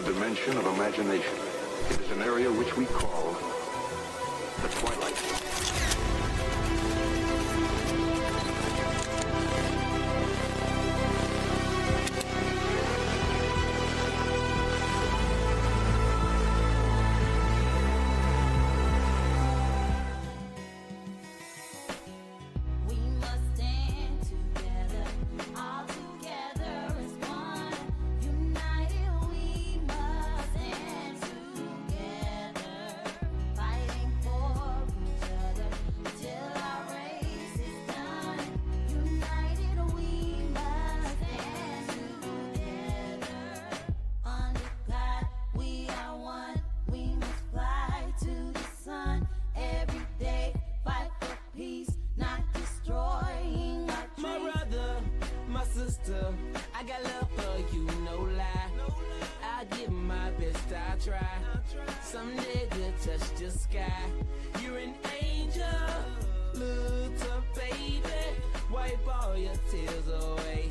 dimension of imagination. It is an area which we call the twilight. I got love for you, no lie. I give my best, I try. Someday we'll touch the sky. You're an angel, look up, baby. Wipe all your tears away.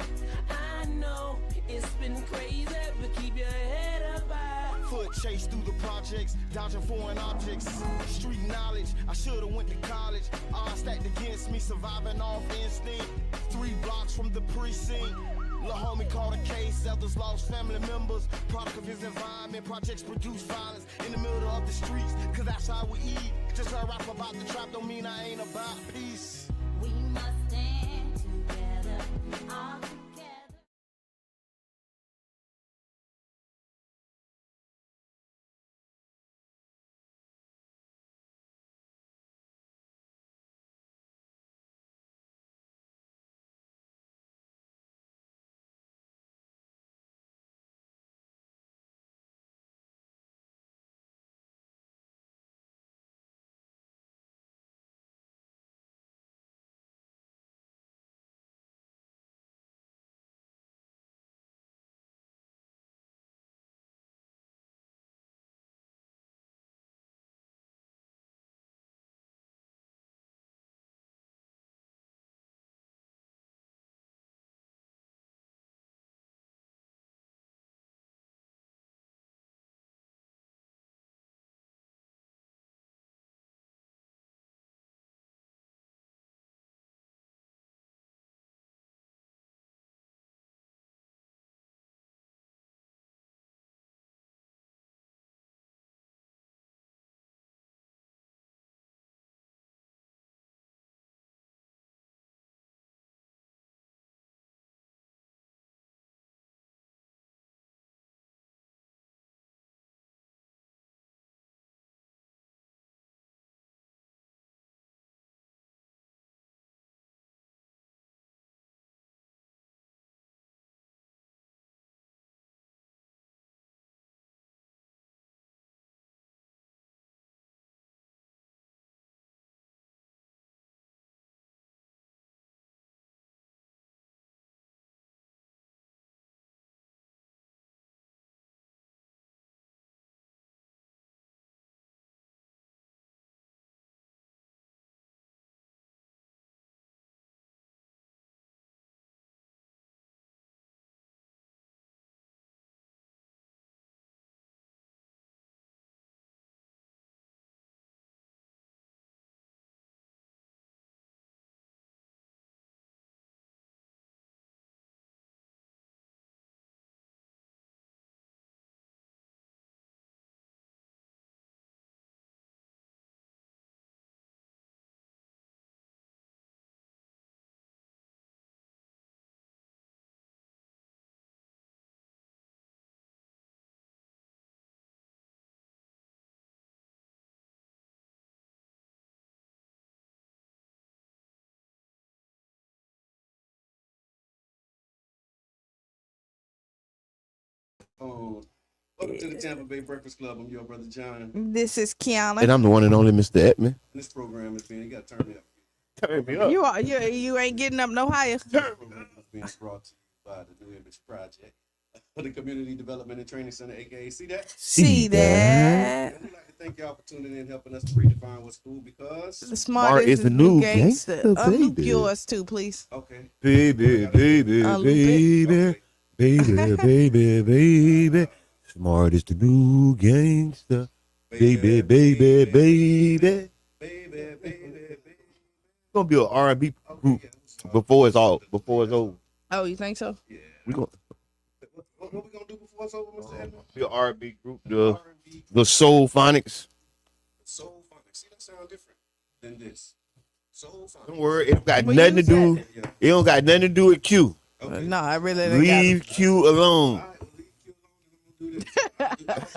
I know it's been crazy, but keep your head up high. Foot chase through the projects, dodging foreign objects. Street knowledge, I should've went to college. Odds stacked against me, surviving off instinct. 3 blocks from the precinct. Lil' homie caught a case, others lost family members. Product of his environment, projects produce violence in the middle of the streets, cause that's how we eat. Just heard rap about the trap, don't mean I ain't about peace. We must stand together, all together. Welcome to the Tampa Bay Breakfast Club. I'm your brother John. This is Kiana. And I'm the one and only Mr. Edmund. This program is being, you got to turn me up. Turn me up. You ain't getting up no higher. This program is being brought to you by the New Image Project for the Community Development and Training Center, aka See That? See that. And we'd like to thank y'all for tuning in and helping us redefine what's cool because The smart is the new gangster. Unloop yours too, please. okay. Baby, baby, Unloop baby, baby, baby, baby. Smart is the new gangster. Baby, baby, baby. It's gonna be an R&B group before it's over. Oh, you think so? Yeah. We gonna What we gonna do before it's over, Mr. Edmund? be an R&B group. R&B. The Soul Phonics. Soul Phonics. See, that sound different than this. Soul Phonics. Don't worry, it got Well, nothing to you do. said- Yeah. It don't got nothing to do with Q. Okay. No, I really didn't Leave Q alone. All right, well, leave you alone and I'm gonna do this.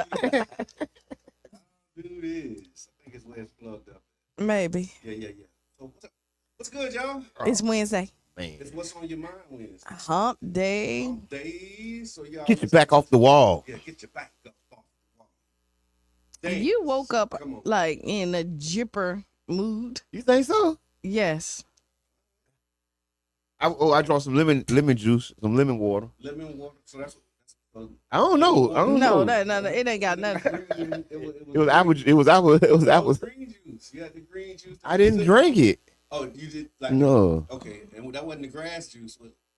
I'll do this. I think it's where it's plugged up. Maybe. Yeah. So what's good, y'all? It's Wednesday. Man, It's what's on your mind Wednesday. Hump day. Days. So y'all get your back off the wall. Yeah, get your back up off the wall. Days. You woke up Come on. like in a jipper mood. You think so? Yes. I draw some lemon juice, some lemon water. Lemon water. So that's I don't know. No, no, it ain't got nothing. It was apple. It was apple. green juice. You had the green juice. I didn't drink it. Oh, you did? Like, No. Okay, and that wasn't the grass juice.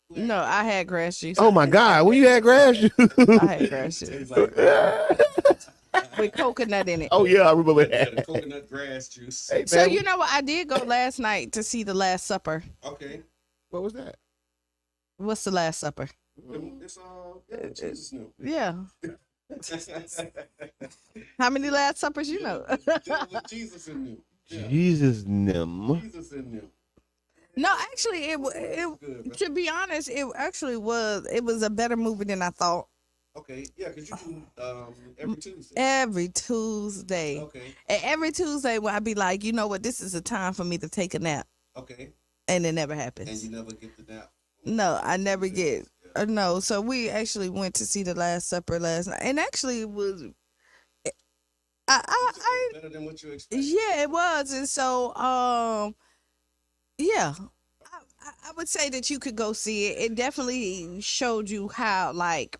No, I had grass juice. Oh my God! When you had grass juice? I had grass juice Tastes like with coconut in it. Oh yeah, I remember yeah, the that. coconut grass juice. Hey, So man, you know what? I did go last night to see The Last Supper. Okay. what was that? What's The Last Supper? It's Jesus knew. Yeah. How many Last Suppers you know? With Jesus in them. Yeah. Jesus nim. Jesus in them. No, actually, Good, bro. to be honest, it actually was. It was a better movie than I thought. Okay, yeah, because you do every Tuesday. Every Tuesday, Okay, and every Tuesday, when I be like, you know what, this is a time for me to take a nap, okay. and it never And happens. you never get the nap. No, I never get. Yeah. No, so we actually went to see The Last Supper last night, and actually it was. I Better than what you expected. yeah, it was, and so yeah. I would say that you could go see it. It definitely showed you how, like,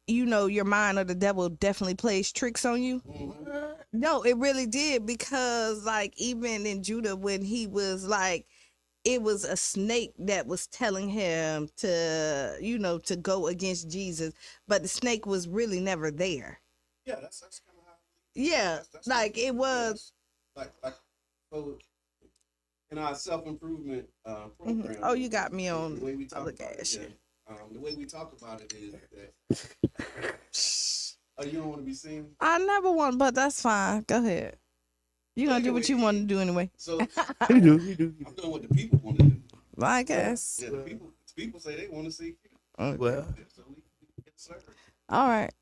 you know, your mind or the devil definitely plays tricks on you. Mm-hmm. No, it really did, because, like, even in Judah, when he was like, it was a snake that was telling him to, you know, to go against Jesus, but the snake was really never there. Yeah, that's kind of how. Yeah, That's like it was. like so in our self-improvement program. Oh, you got me on the way we talk other about gas it, shit. the way we talk about it is that oh, you don't want to be seen. I never want, but that's fine. Go ahead. You gonna do what you want to do anyway. So He do. I'm doing what the people want to do. I guess. Yeah, the people say they want to see you. Well, So we get served. All right.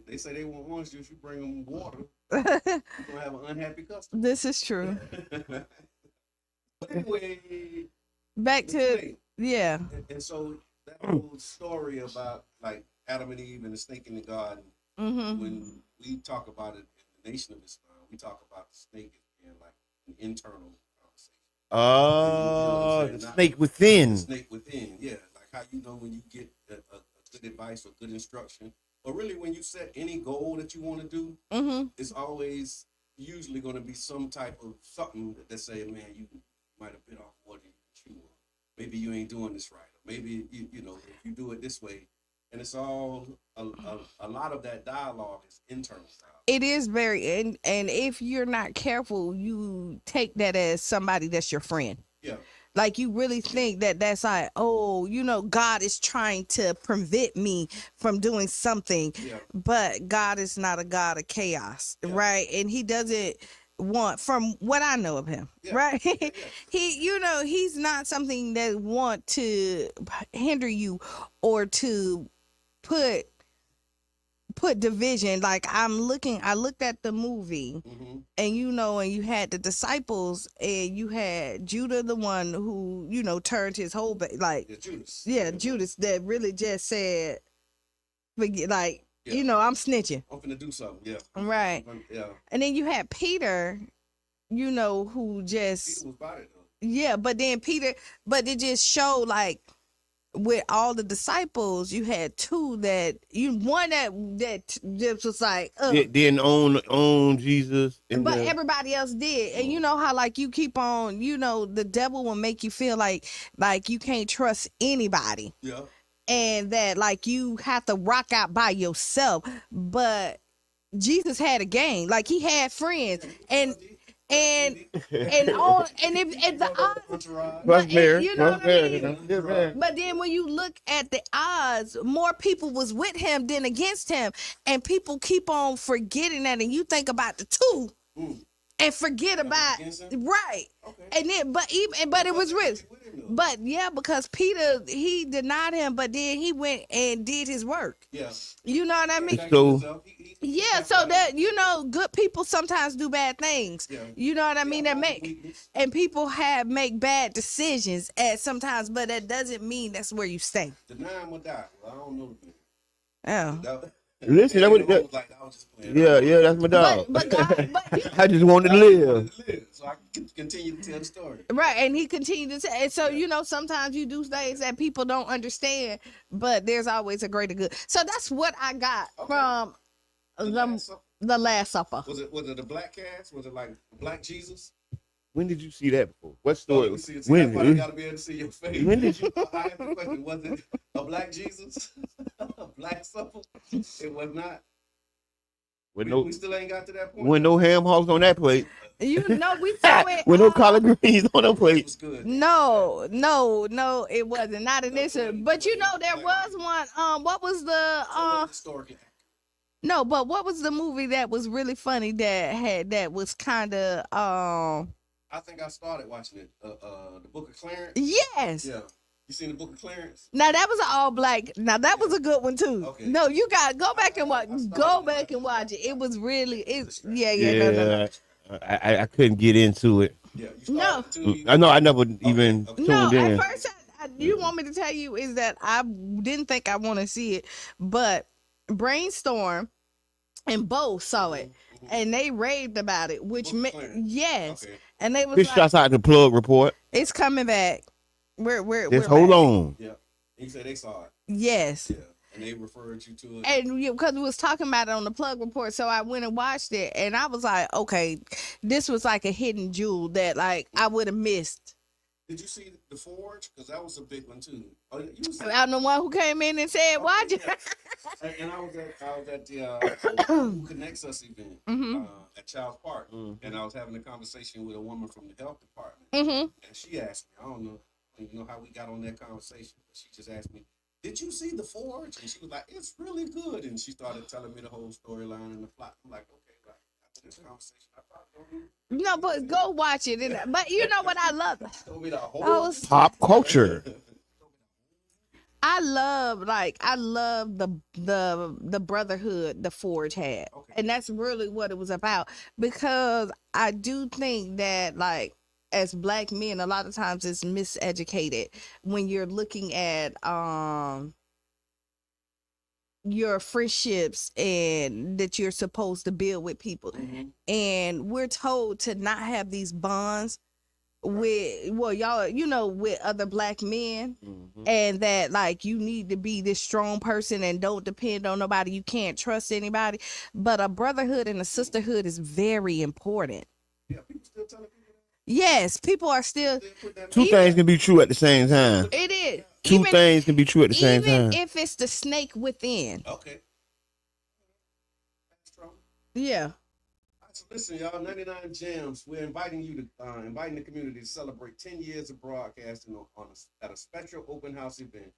They say they want orange juice. You bring them water. You're gonna have an unhappy customer. This is true. But anyway, Back to snake. yeah. And so that whole story about like Adam and Eve and the snake in the garden. Mm-hmm. When we talk about it in the Nation of Islam, we talk about the snake as being like an internal conversation. the snake within. The snake within, yeah. Like how you know when you get a good advice or good instruction, or really when you set any goal that you want to do, Mm-hmm. it's always usually going to be some type of something that they say, man, you might have bit off more than you can chew. Maybe you ain't doing this right. Or maybe you know if you do it this way, and it's all a lot of that dialogue is internal dialogue. It is very, and if you're not careful, you take that as somebody that's your friend. Yeah. Like you really think that that's like, oh, you know, God is trying to prevent me from doing something, Yeah. but God is not a God of chaos, Yeah. right? And he doesn't want, from what I know of him, Yeah. right? Yeah. He, you know, he's not something that want to hinder you or to put division. Like I looked at the movie, Mm-hmm. and you know, and you had the disciples, and you had Judah, the one who, you know, turned his whole like Yeah, Judas. Judas, that really just said, forget, like, Yeah. you know, I'm snitching, I'm finna do something. Yeah. right? Yeah. And then you had Peter, you know, who just Peter was about it though. yeah, but then Peter, but it just showed like with all the disciples, you had two that one that just was like, Didn't own Jesus. but everybody else did. And you know how like you keep on, you know, the devil will make you feel like you can't trust anybody. Yeah. and that like you have to rock out by yourself. But Jesus had a gang, like he had friends, and all, and if the odds, Plus but Mary. you know Plus what I Mary. mean. Yeah, man. But then when you look at the odds, more people was with him than against him, and people keep on forgetting that, and you think about the two. And forget about right, and then but it was rich, but yeah, because Peter he denied him, but then he went and did his work. Yeah. You know what I mean? So Yeah, so that good people sometimes do bad things. Yeah. You know what I mean? That make weakness. and people make bad decisions at sometimes, but that doesn't mean that's where you stay. Deny him or die. Well, I don't know. Oh. Listen, that was like I was just playing. yeah, that's my dog. But God, I just wanted to live. So I can continue to tell the story. right, and he continued to say, and so sometimes you do things that people don't understand, but there's always a greater good. So that's what I got from the Last Supper. Was it a black cast? Was it like Black Jesus? When did you see that before? What story? When? Everybody got to be able to see your face. When did you? I asked the question, was it a Black Jesus? A Black Supper? It was not. We still ain't got to that point. When no ham hocks on that plate. We saw it. With no collard greens on that It plate. was good. No, it wasn't. Not in this. But there was one. What was the Historic. No, but what was the movie that was really funny that was kind of I think I started watching it. The Book of Clarence. yes. Yeah. You seen the Book of Clarence? Now that was an all black. Now that was a good one too. Okay. No, you got go back and watch. Go back and watch it. It was really no. I couldn't get into it. Yeah. You started No. to- I know I never even No, tuned in. at first, you want me to tell you is that I didn't think I want to see it, but Brainstorm and Bo saw it, and they raved about it, which Book of meant Clarence. yes, Okay. and they was Fish like, shots out the plug report. it's coming back. We're Just hold back. on. Yeah. You said they saw it. Yes. Yeah. And they referred you to it. And because we was talking about it on the plug report, so I went and watched it, and I was like, okay, this was like a hidden jewel that like I would have missed. Did you see The Forge? Because that was a big one too. Oh, you was I'm the one who came in and said, "Watch it." yeah. And I was at the Who Connects Us event at Child's Park, and I was having a conversation with a woman from the health department, and she asked me, I don't know how we got on that conversation, but she just asked me, "Did you see The Forge?" And she was like, "It's really good," and she started telling me the whole storyline and the plot. I'm like, okay, right. After this conversation, I probably don't need. No, but go watch it. But you know what I love? Told me the whole. Pop culture. I love the brotherhood the Forge had, and that's really what it was about. Because I do think that like as black men, a lot of times it's miseducated when you're looking at your friendships and that you're supposed to build with people, and we're told to not have these bonds with y'all with other black men, and that like you need to be this strong person and don't depend on nobody, you can't trust anybody, but a brotherhood and a sisterhood is very important. Yeah, people still telling people that. Yes, people are still Two things can be true at the same time. it is Two things can be true at the same even time. if it's the snake within. Okay. That's true. Yeah. So listen, y'all, 99 Jams. We're inviting you to inviting the community to celebrate 10 years of broadcasting at a special open house event.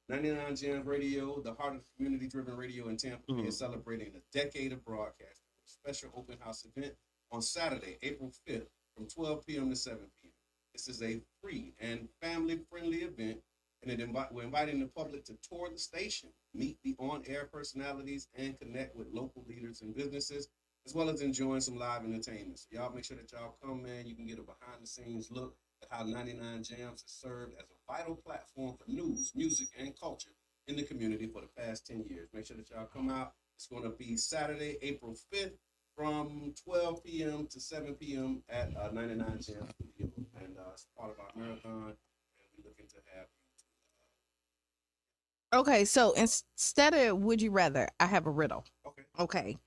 99 Jams Radio, the heart of community-driven radio in Tampa, is celebrating a decade of broadcasting. A special open house event on Saturday, April 5th, from 12 p.m. to 7 p.m. This is a free and family-friendly event, and we're inviting the public to tour the station, meet the on-air personalities, and connect with local leaders and businesses, as well as enjoying some live entertainment. So y'all make sure that y'all come, man. You can get a behind-the-scenes look at how 99 Jams has served as a vital platform for news, music, and culture in the community for the past 10 years. Make sure that y'all come out. It's going to be Saturday, April 5th, from 12 p.m. to 7 p.m. at 99 Jams Studio. And it's part of our marathon, and we're looking to have you. Okay, so instead of would you rather, I have a riddle. Okay.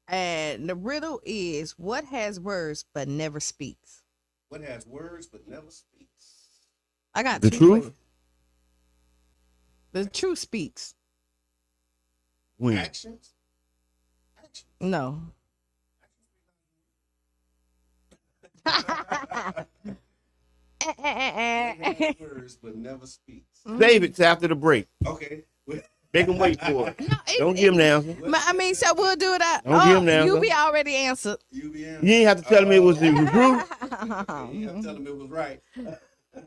And the riddle is, what has words but never speaks? What has words but never speaks? I got The two truth? for you. The truth speaks. When? Actions. No. They have words but never speaks. Save it till after the break. Okay. Make them wait for it. No, Don't give them the answer. I mean, so we'll do it. Don't give 'em the You answer. be already answered. You be in. You ain't have to tell me it was the truth. You have to tell them it was right.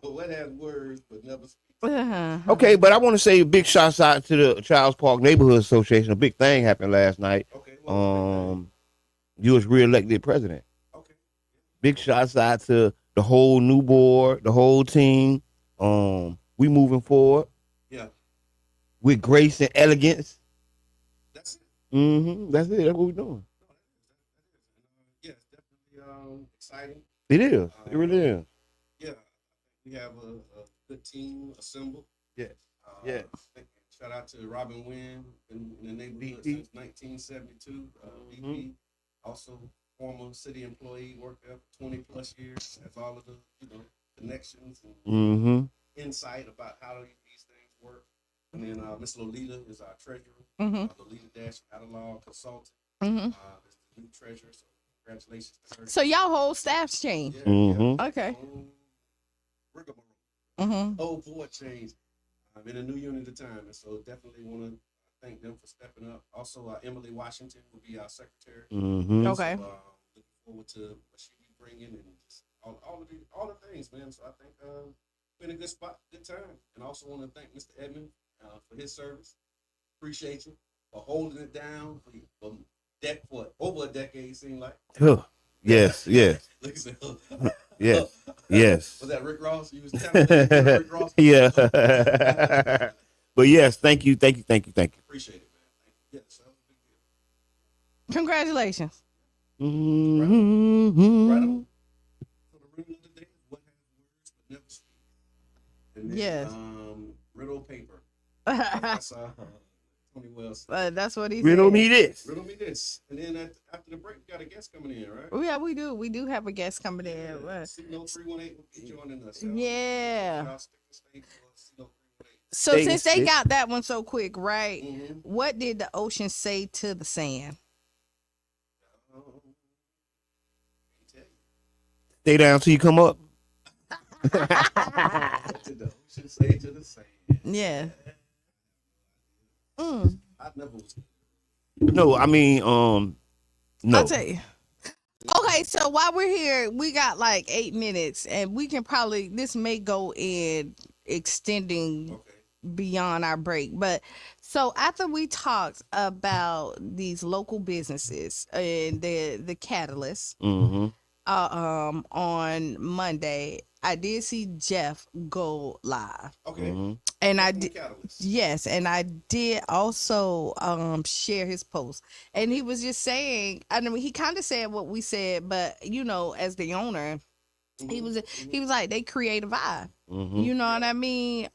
What has words but never speaks? Okay, but I want to say a big shout out to the Childs Park Neighborhood Association. A big thing happened last night. Okay. Well, You was reelected president. okay. Big shout out to the whole new board, the whole team. We moving forward Yeah. with grace and elegance. That's it. That's it. That's what we're doing. Yeah, it's definitely exciting. It is. It really is. Yeah, we have a good team assembled. Yes. Uh, Yes. Shout out to Robin Wynn in the neighborhood VP. since 1972. VP, also former city employee, worked there for 20 plus years. Has all of the connections and insight about how these things work. And then Miss Lolita is our treasurer. Lolita Dash Catalog Consultant. Is the new treasurer. So congratulations to her. So y'all whole staff's changed. Yeah. Okay. Rigmarole. Whole board change. In a new unit at a time, and so definitely want to thank them for stepping up. Also, Emily Washington will be our secretary. Okay. So, looking forward to what she be bringing and just all the things, man. So I think been a good spot, good time, and also want to thank Mr. Edmond for his service. Appreciate you for holding it down for over a decade. It seemed like. Yes. Yes. Look at Yes. Yes. Was that Rick Ross? You was telling me Rick Ross. Yeah. But yes, thank you. Appreciate it, man. Thank you. Yeah, so that was a big deal. Congratulations. Right on. So the riddle of the day is what has words but never speak. And then, Yes. Riddle paper. That's Tony Wells. That's what he Riddle said. me this. Riddle me this. And then after the break, we got a guest coming in, right? Yeah, we do. We do have a guest coming in. Signal 318 will be joining us. Yeah. Y'all stick to stay for Signal 318. So Stay since they sick. got that one so quick, right? Mm-hmm. What did the ocean say to the sand? Can't tell you. Stay down till you come up. What did the ocean say to the sand? Yeah. I never was. No, I mean, no. I'll tell you. Okay, so while we're here, we got like 8 minutes, and we can probably, this may go in extending Okay. beyond our break. But so after we talked about these local businesses and the catalyst on Monday, I did see Jeff go live. Okay. And I The did, catalyst. yes, and I did also share his post, and he was just saying, I mean, he kind of said what we said, but as the owner, he was like, they create a vibe. You know what I mean?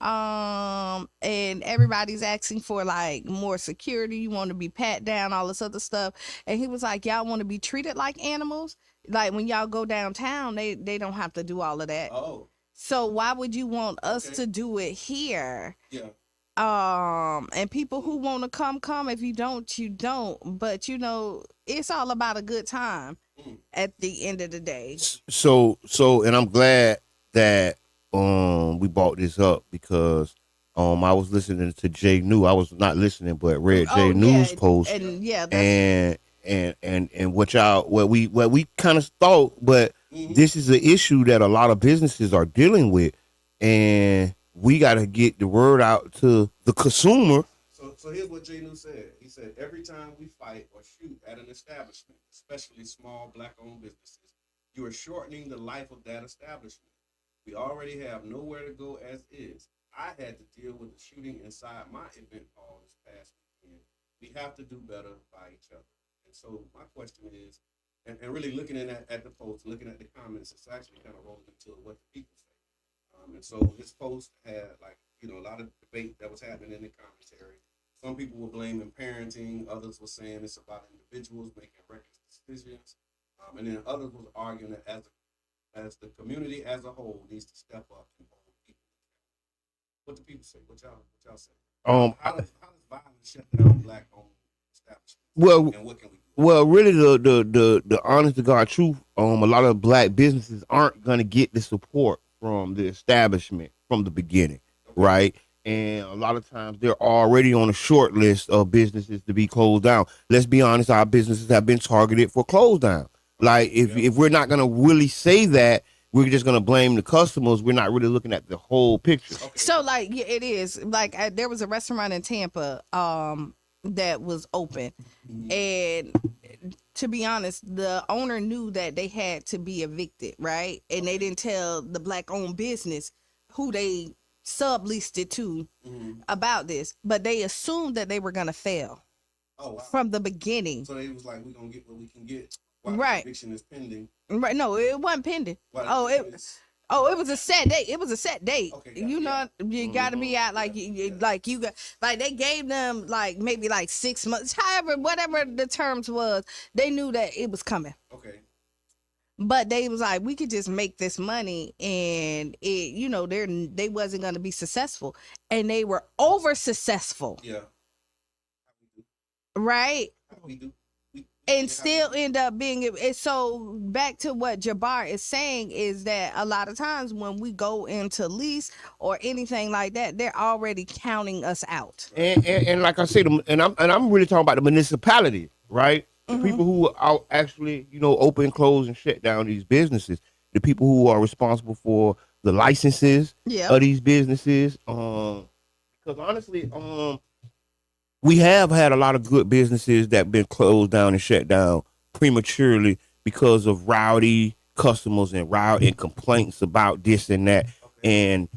And everybody's asking for like more security. You want to be pat down, all this other stuff. And he was like, y'all want to be treated like animals? Like when y'all go downtown, they don't have to do all of that. Oh, So why would you want us Okay. to do it here? yeah. And people who want to come. If you don't, you don't. But it's all about a good time at the end of the day. So, and I'm glad that we brought this up because I was listening to Jay New. I was not listening, but read Jay New's post. And that's, and what we kind of thought, but this is an issue that a lot of businesses are dealing with, and we got to get the word out to the consumer. So here's what Jay New said. He said, every time we fight or shoot at an establishment, especially small black-owned businesses, you are shortening the life of that establishment. We already have nowhere to go as is. I had to deal with the shooting inside my event hall this past weekend. We have to do better by each other. And so my question is, and really looking at the post, looking at the comments, it's actually kind of rolling into what the people say. And so his post had a lot of debate that was happening in the commentary. Some people were blaming parenting, others were saying it's about individuals making reckless decisions, and then others was arguing that as the community as a whole needs to step up and hold people accountable. What do people say? What y'all say? How does violence shut down black-owned establishments? Well, And what can we do? well, really, the honest to God truth, a lot of black businesses aren't gonna get the support from the establishment from the beginning, right? And a lot of times they're already on a short list of businesses to be closed down. Let's be honest, our businesses have been targeted for close down. Like if we're not gonna really say that, we're just gonna blame the customers. We're not really looking at the whole picture. So like yeah, it is like there was a restaurant in Tampa that was open, and to be honest, the owner knew that they had to be evicted, right? And they didn't tell the black owned business who they subleased it to about this, but they assumed that they were gonna fail Oh wow. from the beginning. So they was like, we're gonna get what we can get while Right. the eviction is pending. Right? No, it wasn't pending. While the Oh, eviction it. is- Oh, it was a set date. It was a set date. Okay, got it, You know, you got to be out like like you got like they gave them like maybe like 6 months, however, whatever the terms was. They knew that it was coming, Okay. but they was like, we could just make this money, and it, you know, they wasn't gonna be successful, and they were over successful, Yeah. right? How we do? And still end up being it. So back to what Jabbar is saying is that a lot of times when we go into lease or anything like that, they're already counting us out. And like I said, and I'm really talking about the municipality, right? The people who are actually, open, close, and shut down these businesses. The people who are responsible for the licenses of these businesses. Because honestly, we have had a lot of good businesses that been closed down and shut down prematurely because of rowdy customers and rowdy complaints about this and that. And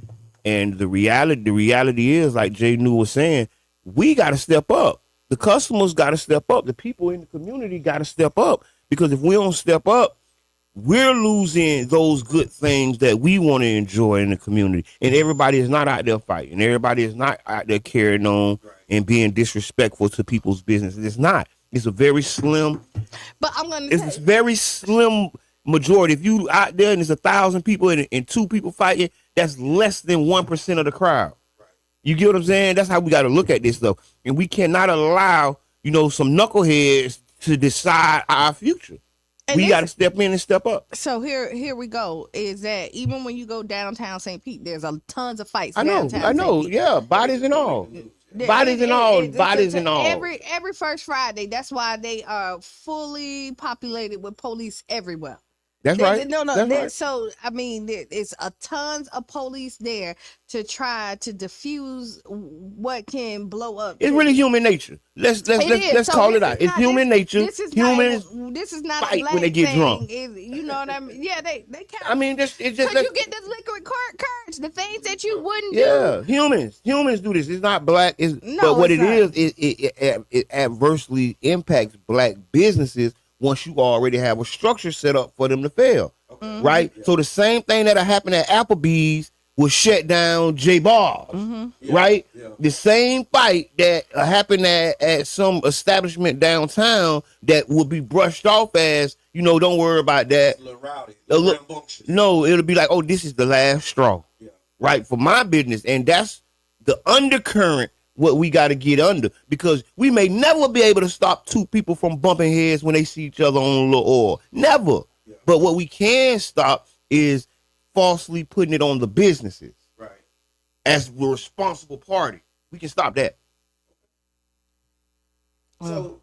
the reality is, like Jay New was saying, we got to step up. The customers got to step up. The people in the community got to step up, because if we don't step up, we're losing those good things that we want to enjoy in the community. And everybody is not out there fighting. Everybody is not out there carrying on and being disrespectful to people's businesses. It's not. It's a very slim. But I'm gonna. It's a very slim majority. If you out there and there's 1,000 people and 2 people fighting, that's less than 1% of the crowd. You get what I'm saying? That's how we got to look at this, though. And we cannot allow, some knuckleheads to decide our future. We got to step in and step up. So here we go. Is that even when you go downtown St. Pete, there's tons of fights. I know, downtown St. Pete. yeah, bodies and all. Bodies and all. Every first Friday. That's why they are fully populated with police everywhere. That's right. No. That's right. So I mean, it's a tons of police there to try to diffuse what can blow up. It's really human nature. Let's call it out. It's human nature. Humans this is not fight a black when they get thing. drunk. You know what I mean? Yeah, they count. I mean, it's just Because you get this liquid courage, the things that you wouldn't do. yeah. Humans do this. It's not black. But what it is, it adversely impacts black businesses once you already have a structure set up for them to fail, right? So the same thing that happened at Applebee's will shut down J Bars, right? Yeah. The same fight that happened at some establishment downtown that will be brushed off as, don't worry about that. It's a little rowdy. No, it'll be like, oh, this is the last straw, right, for my business. And that's the undercurrent what we got to get under, because we may never be able to stop 2 people from bumping heads when they see each other on a little oil. Never. Yeah. But what we can stop is falsely putting it on the businesses. Right. As the responsible party. We can stop that. So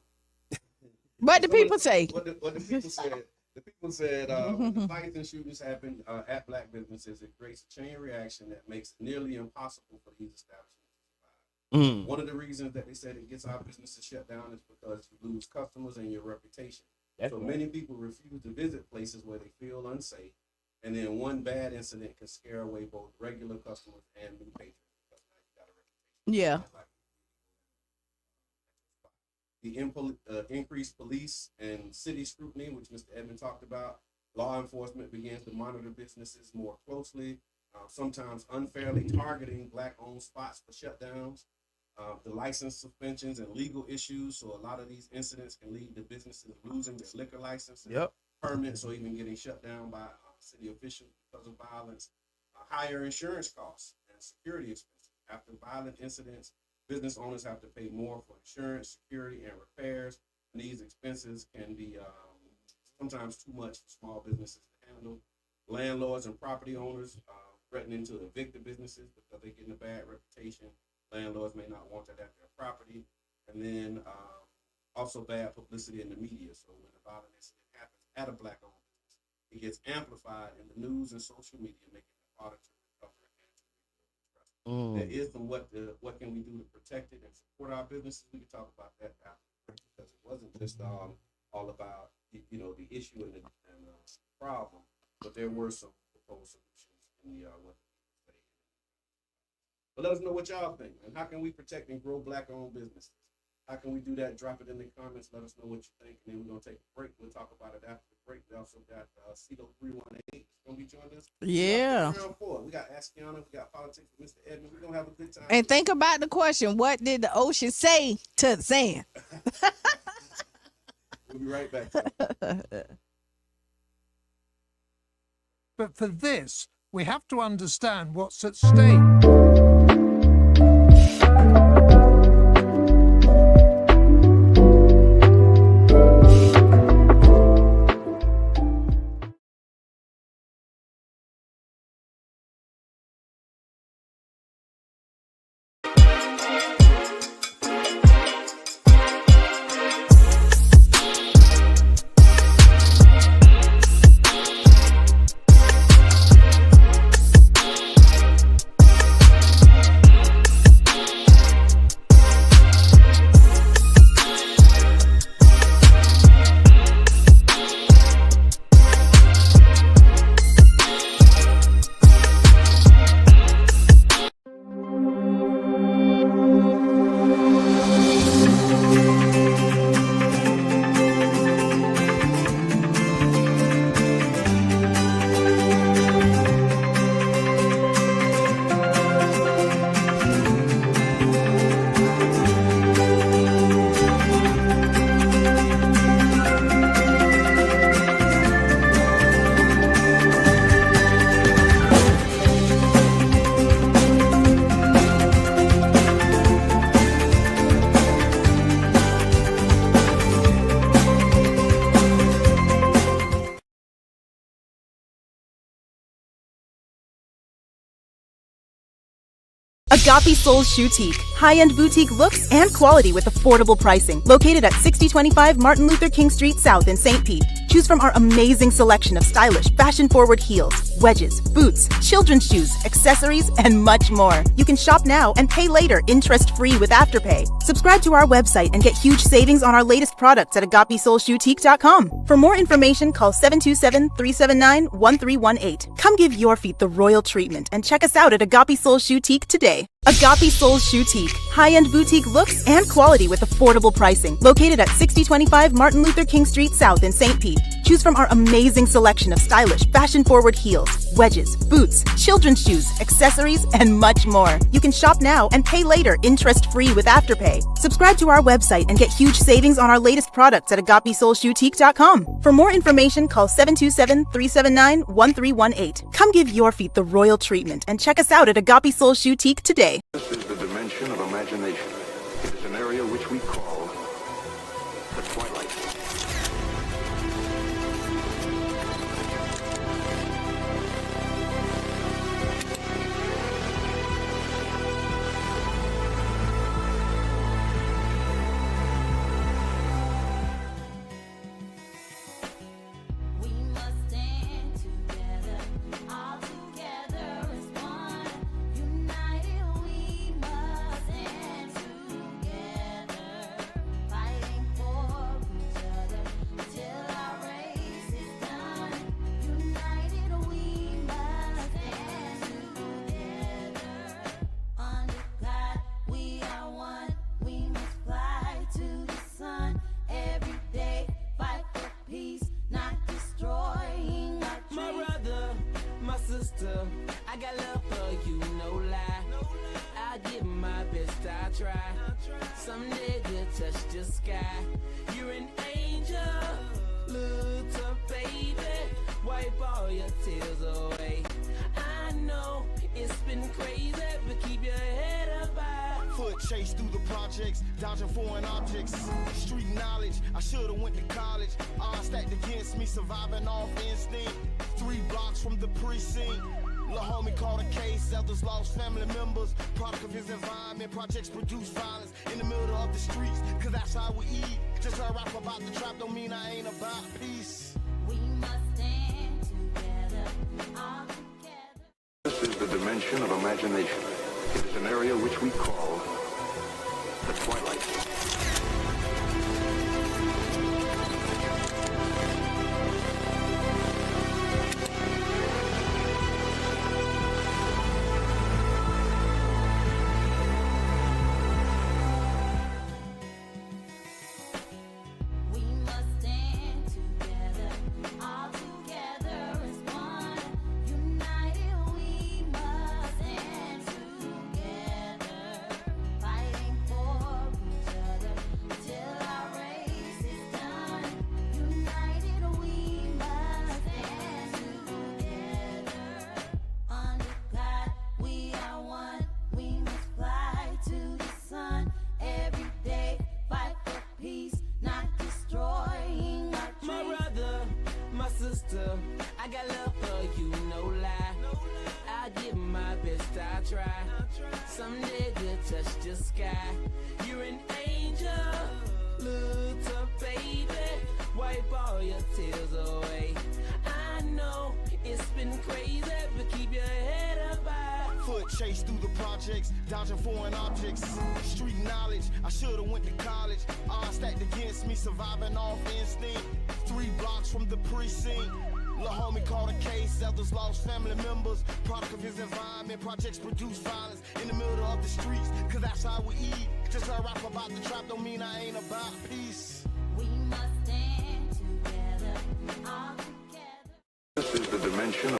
what the people say? What the people said. The people said when the fights and shootings happen at black businesses, it creates a chain reaction that makes it nearly impossible for these establishments. One of the reasons that they said it gets our businesses shut down is because you lose customers and your reputation. Many people refuse to visit places where they feel unsafe, and then one bad incident can scare away both regular customers and new patrons. Yeah. The increased police and city scrutiny, which Mr. Edmond talked about, law enforcement begins to monitor businesses more closely, sometimes unfairly targeting black-owned spots for shutdowns. The license suspensions and legal issues. So a lot of these incidents can lead to businesses losing their liquor licenses, permits, or even getting shut down by city officials because of violence. Higher insurance costs and security expenses. After violent incidents, Business owners have to pay more for insurance, security, and repairs. And these expenses can be sometimes too much for small businesses to handle. Landlords and property owners threatening to evict the businesses because they're getting a bad reputation. Landlords may not want that at their property. And then also bad publicity in the media. So when a violent incident happens at a Black-owned business, it gets amplified in the news and social media, making it harder to recover and to rebuild trust. There is some what can we do to protect it and support our businesses. We can talk about that after, because it wasn't just all about the issue and the problem, but there were some proposed solutions in the what people say. But let us know what y'all think, and how can we protect and grow Black-owned businesses? How can we do that? Drop it in the comments. Let us know what you think, and then we're gonna take a break. We'll talk about it after the break. We also got CeeLo 318 gonna be joining us. Yeah. Round 4. We got Askiana. We got politics with Mr. Edmund. We're gonna have a good time. And think about the question: what did the ocean say to the sand? We'll be right back. But for this, we have to understand what's at stake. Agape Souls Boutique. High-end boutique looks and quality with affordable pricing. Located at 6025 Martin Luther King Street South in St. Pete. Choose from our amazing selection of stylish, fashion-forward heels, wedges, boots, children's shoes, accessories, and much more. You can shop now and pay later, interest-free with Afterpay. Subscribe to our website and get huge savings on our latest products at AgapeSoulsBoutique.com. For more information, call 727-379-1318. Come give your feet the royal treatment and check us out at Agape Souls Boutique today. Agape Souls Boutique. High-end boutique looks and quality with affordable pricing. Located at 6025 Martin Luther King Street South in St. Pete. Choose from our amazing selection of stylish, fashion-forward heels, wedges, boots, children's shoes, accessories, and much more. You can shop now and pay later, interest-free with Afterpay. Subscribe to our website and get huge savings on our latest products at AgapeSoulsBoutique.com. For more information, call 727-379-1318. Come give your feet the royal treatment and check us out at Agape Souls Boutique today. This is the dimension of imagination. It is an area which we call the twilight. We must stand together, all together as one. United we must stand together, fighting for each other till our race is done. United we must stand together. Under God we are one. We must fly to the sun every day. Fight for peace, not destroying our My trees. brother, my sister, I got love for you, no lie. I give my best, I try. Someday we'll touch the sky. You're an angel, little baby. Wipe all your tears away. I know it's been crazy, but keep your head up high. Foot Foot chase through the projects, dodging foreign objects. Street knowledge, I should've went to college. Odds stacked against me, surviving off instinct. 3 blocks from the precinct. Lil' homie caught a case, elders lost family members. Product of his environment, projects produce violence in the middle of the streets, cause that's how we eat. Just a rap about the trap don't mean I ain't about peace. We must stand together, all together. This is the dimension of imagination. It is an area which we call the twilight. We must stand together, all together as one. United we must stand together, fighting for each other till our race is done. United we must stand together. Under God we are one. We must fly to the sun every day. Fight for peace, not destroying our My dreams. brother, my sister, I got love for you, no lie. I give my best, I try. Someday we'll touch the sky. You're an angel, little baby. Wipe all your tears away. I know it's been crazy, but keep your head up high. Foot chase through the projects, dodging foreign objects. Street knowledge, I should've went to college. Odds stacked against me, surviving off instinct. 3 blocks from the precinct. Lil' homie caught a case, elders lost family members. Product of his environment, projects produce violence in the middle of the streets, cause that's how we eat. Just a rap about the trap don't mean I ain't about peace. We must stand together, all together. This is the dimension of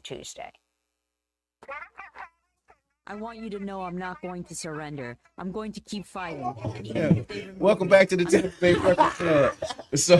Tuesday. I want you to know I'm not going to surrender. I'm going to keep fighting. Yeah. Welcome back to the Tampa Bay Breakfast Club. So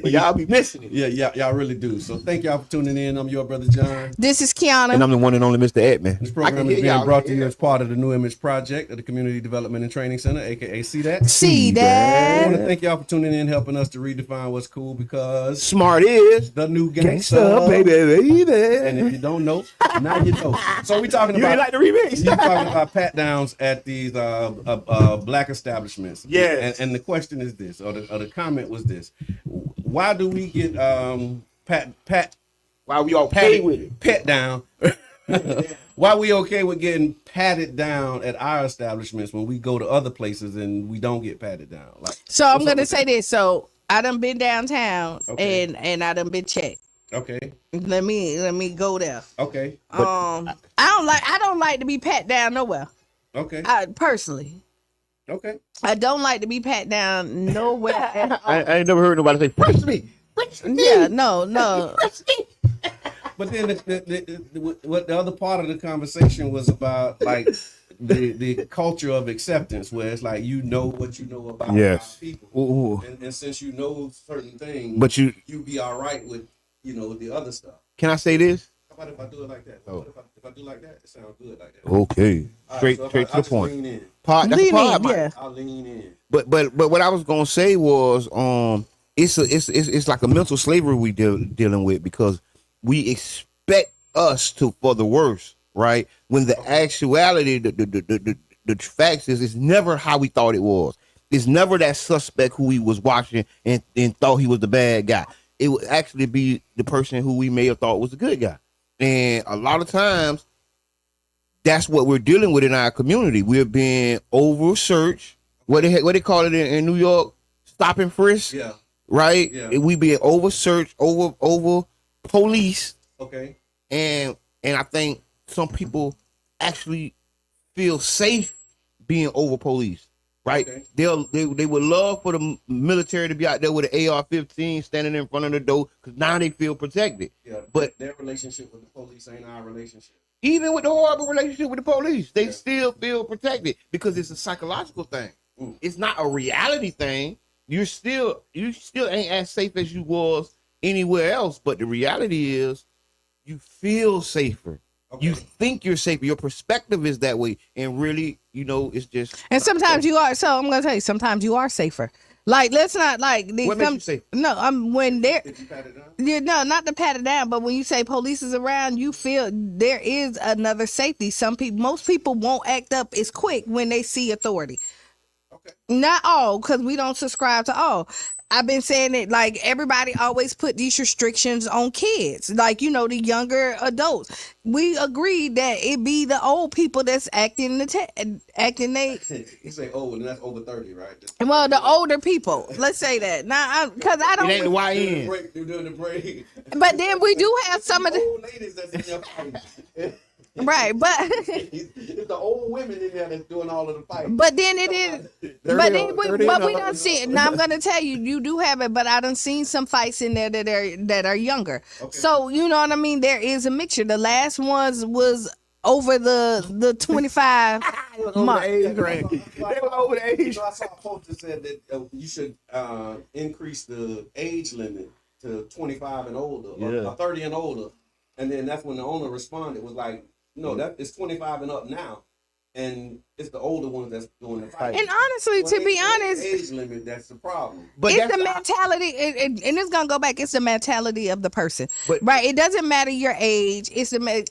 Y'all be missing it. yeah, y'all really do. So thank y'all for tuning in. I'm your brother John. This is Kiana. And I'm the one and only Mr. Edmond. This program is being brought to you as part of the New Image Project of the Community Development and Training Center, aka See That. See I that. want to thank y'all for tuning in, helping us to redefine what's cool, because Smart is the new gangsta, gangsta, baby. And if you don't know, now you know. So we talking You about ain't like the remix. you talking about pat downs at these black establishments. Yes. And the question is this, or the comment was this: why do we get pat? Why we all pay patted, with it? pat down? Why we okay with getting patted down at our establishments when we go to other places and we don't get patted down? Like, So I'm what's up gonna with say this. So I done been downtown Okay. and I done been checked. that? Okay, Let me go there. okay, I don't like to be pat down nowhere. okay, I personally, okay. I don't like to be pat down nowhere. at all. I ain't never heard nobody say, "Fresh me." Yeah, no. But then what the other part of the conversation was about, like the culture of acceptance, where it's like you know what you know about Yes. people, Ooh. and since you know certain things, But you be all right with the other stuff. can I say this? How about if I do it like that? Oh. What if I do like that? It sounds good like that. Okay, All right, straight so if straight I to the just point. Lean in. Pod, that's a Lean pod, in, Mike. yeah. I'll lean in. But what I was gonna say was it's like a mental slavery we dealing with, because we expect us to for the worst, right? When the actuality, the facts is it's never how we thought it was. It's never that suspect who we was watching and thought he was the bad guy. It would actually be the person who we may have thought was the good guy. And a lot of times that's what we're dealing with in our community. We're being over searched. What they call it in New York? Stop and frisk. Yeah. Right. Yeah. We being over searched, over police, Okay. and I think some people actually feel safe being over police. Right. Okay. They would love for the military to be out there with an AR-15 standing in front of the door because now they feel protected. Yeah. But their relationship with the police ain't our relationship. even with the horrible relationship with the police, they still feel protected because it's a psychological thing. It's not a reality thing. You still ain't as safe as you was anywhere else. But the reality is, you feel safer. Okay. You think you're safer. Your perspective is that way, and really, it's just. And sometimes you are. So I'm gonna tell you, sometimes you are safer. Like, let's not like. What makes you safe? No, when they're. Did you pat it down? Yeah, no, not to pat it down, but when you say police is around, you feel there is another safety. Most people won't act up as quick when they see authority. Okay. Not all, because we don't subscribe to all. I've been saying it, like, everybody always put these restrictions on kids, like, the younger adults. We agreed that it be the old people that's acting they. You say old, and that's over 30, right? Well, the older people. Let's say that. Now, because I don't. It ain't the YN. They're doing the break. But then we do have some of the old ladies that's in your fight. Right, but it's the old women in there that's doing all of the fighting. But then it is, but we don't see it. Now I'm gonna tell you, you do have it, but I done seen some fights in there that are younger. Okay. So you know what I mean. There is a mixture. The last ones was over the 25 month. Age range. They were over the age. So I saw a post that said that you should increase the age limit to 25 and older, or 30 and older, and then that's when the owner responded was like. No, that it's 25 and up now, and it's the older ones that's doing the fight. And honestly, to be honest, age limit that's the problem. But it's the mentality, and it's gonna go back. It's the mentality of the person, right? It doesn't matter your age.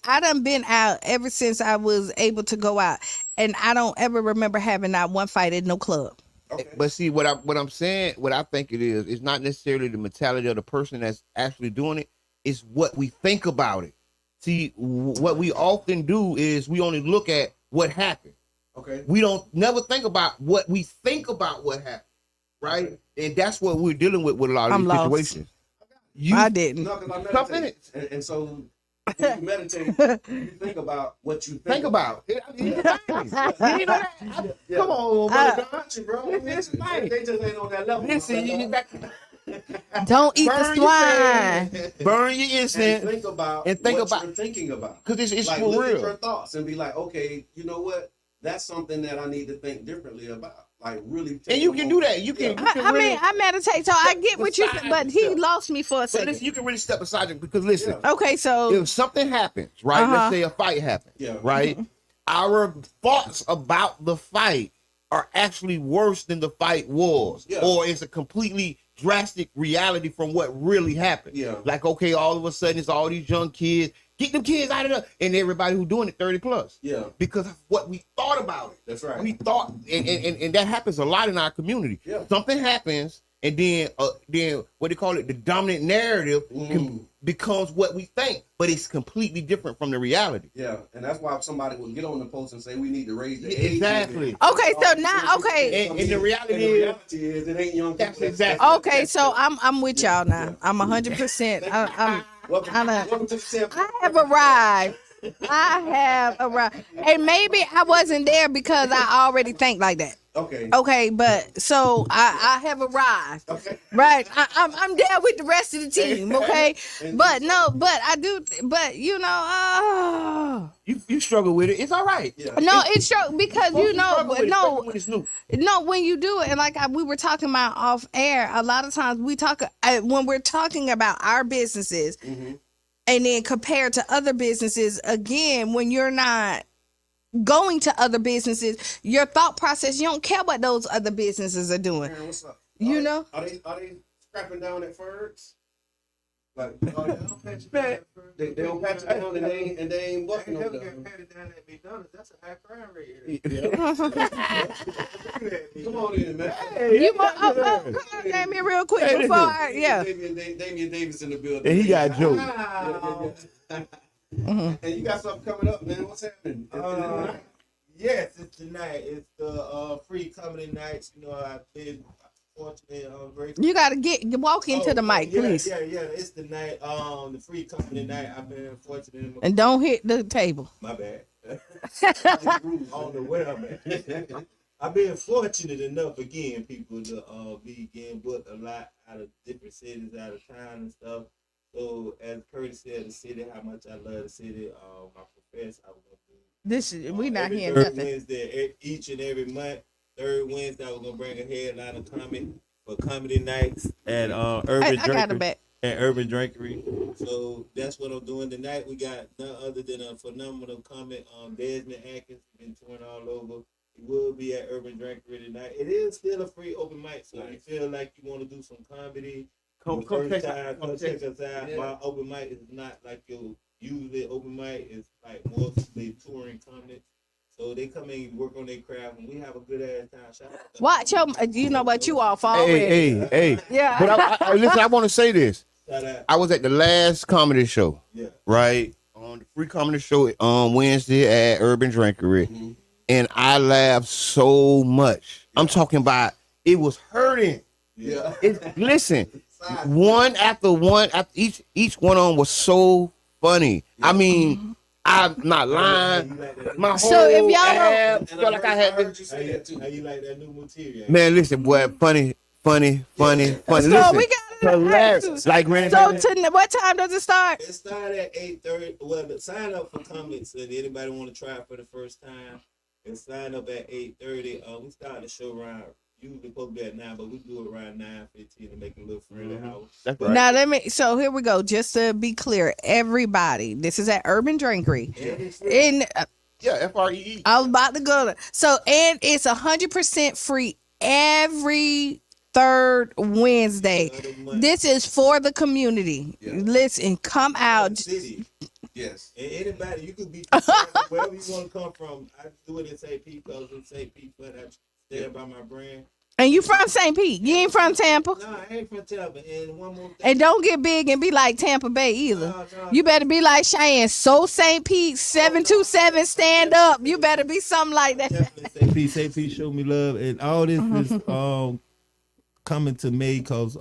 I done been out ever since I was able to go out, and I don't ever remember having not one fight at no club. Okay. But see, what I'm saying, what I think it is not necessarily the mentality of the person that's actually doing it. It's what we think about it. See, what we often do is we only look at what happened. Okay. We don't never think about what we think about what happened, right? Okay. And that's what we're dealing with a lot of these situations. I didn't. No, because I meditate. And so when you meditate, you think about what you think about. You know that? Come on, bro. They just ain't on that level. Listen, don't eat the swine. Burn your incense and think about what you're thinking about. Because it's like, for look real. At your thoughts and be like, okay, you know what? That's something that I need to think differently about. Like really. And you can do that. You can. I meditate, so I get what you said, but he lost me for a second. But listen, you can really step aside it because listen. Yeah. Okay, so if something happens, right? Let's say a fight happens, right? Our thoughts about the fight are actually worse than the fight was, or it's a completely drastic reality from what really happened. Yeah. Like, okay, all of a sudden it's all these young kids. Get them kids out of there. And everybody who's doing it 30 plus. Yeah. Because of what we thought about it. That's right. We thought, and that happens a lot in our community. Yeah. Something happens, and then what they call it, the dominant narrative becomes what we think, but it's completely different from the reality. Yeah, and that's why somebody would get on the post and say we need to raise the age. Exactly. Okay, so now, and the reality is it ain't young people. That's exactly. Okay, so I'm with y'all now. I'm 100%. Welcome to the I have arrived. And maybe I wasn't there because I already think like that. Okay, but so I have arrived. Okay. Right. I'm there with the rest of the team. Okay. But I do. But you struggle with it. It's all right. Yeah. No, it's struggle because when it's new. No, when you do it, and like we were talking about off air, a lot of times we talk when we're talking about our businesses, and then compared to other businesses. Again, when you're not going to other businesses, your thought process, you don't care what those other businesses are doing. Man, what's up? Are they scrapping down at Fergs? Like, they don't pat you down and they ain't working over there. Patted down at McDonald's. That's a high crime rate. Come on in, man. Come on, Damien, real quick before Damian Davis in the building. And he got jokes. Mhm. And you got something coming up, man. What's happening? Yes, it's tonight. It's the free comedy nights. You know, I've been fortunate. Very. You gotta walk into the mic, yeah, please, Yeah. It's the night. The free comedy night. I've been fortunate. and don't hit the table. My bad. I don't know where I'm at. I've been fortunate enough again, people, to be getting booked a lot out of different cities, out of town and stuff. So as courtesy of the city, how much I love the city, my professor, I was gonna do. We not Every hearing third nothing. Wednesday, each and every month, third Wednesday, I was gonna bring a headline of comedy for comedy nights at Urban I got it back. At Urban Drinkery. So that's what I'm doing tonight. We got none other than a phenomenal comic, Desmond Atkins, been touring all over. He will be at Urban Drinkery tonight. It is still a free open mic, so if you feel like you want to do some comedy, come check us out. Yeah. My open mic is not like your usually open mic. It's like mostly touring comics. So they come in and work on their craft, and we have a good ass time. Shout out to Watch your, you know what, you off already. Hey. Yeah. But I listen, I want to say this. shout out. I was at the last comedy show, Yeah. right? On the free comedy show on Wednesday at Urban Drinkery. And I laughed so much. I'm talking about it was hurting. Yeah. Listen, one after each one on was so funny. I mean, I'm not lying. My whole So if y'all don't- ab felt like I had How this. you like that new material? Man, listen, boy, funny. So Listen, we got hilarious. Like Randy. So what time does it start? It started at 8:30. Well, the sign up for comments, and anybody want to try it for the first time, and sign up at 8:30. We start the show around, usually supposed to be at 9, but we do it around 9:15 to make it a little friendly house. That's right. Now so here we go. Just to be clear, everybody, this is at Urban Drinkery. In Yeah, FREE. I was about to go to, so, and it's 100% free every third Wednesday. This is for the community. Yeah. Listen, come out. City. Yes. And anybody, you could be wherever you want to come from. I do it in St. Pete because in St. Pete, but I stay by my brand. And you from St. Pete. You ain't from Tampa. No, I ain't from Tampa. And one more thing. And don't get big and be like Tampa Bay either. No. You better be like Cheyenne. So St. Pete, 727, stand up. You better be something like that. Definitely St. Pete show me love. And all this is coming to me because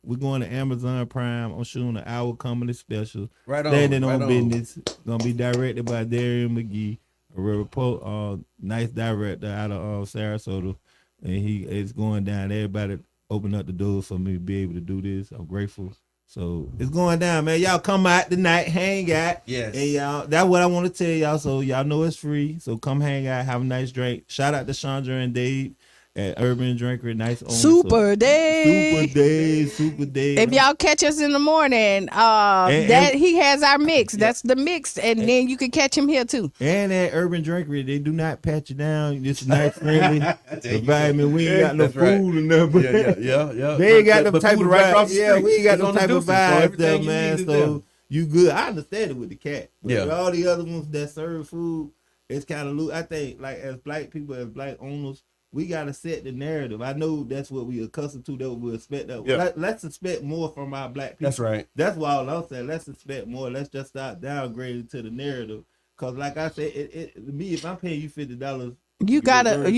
we're going to Amazon Prime. I'm shooting an hour comedy special. Right on. Standing right on business. Gonna be directed by Darian McGee, a nice director out of Sarasota. And he is going down. Everybody open up the doors for me to be able to do this. I'm grateful. So it's going down, man. Y'all come out tonight, hang out. Yes. And y'all, that's what I want to tell y'all. So y'all know it's free. So come hang out, have a nice drink. Shout out to Chandra and Dave at Urban Drinker. Nice owner. Super Day. Super Day. If y'all catch us in the morning, he has our mix. That's the mix, and then you can catch him here too. And at Urban Drinkery, they do not pat you down. It's nice, friendly environment. We ain't got no food or nothing. Yeah. They ain't got no But type of food right vibes. across the Yeah, street. we ain't got It's no on the type of deuces, so vibes everything there, you man. need is So there. you good. I understand it with the cat. But Yeah. with all the other ones that serve food, it's kind of loose. I think, like, as black people, as black owners, we gotta set the narrative. I know that's what we accustomed to. That we expect. That Yeah. let's expect more from our black people. That's right. That's why all I'm saying. Let's expect more. Let's just start downgrading to the narrative. Cause like I said, me, if I'm paying you $50, You got. I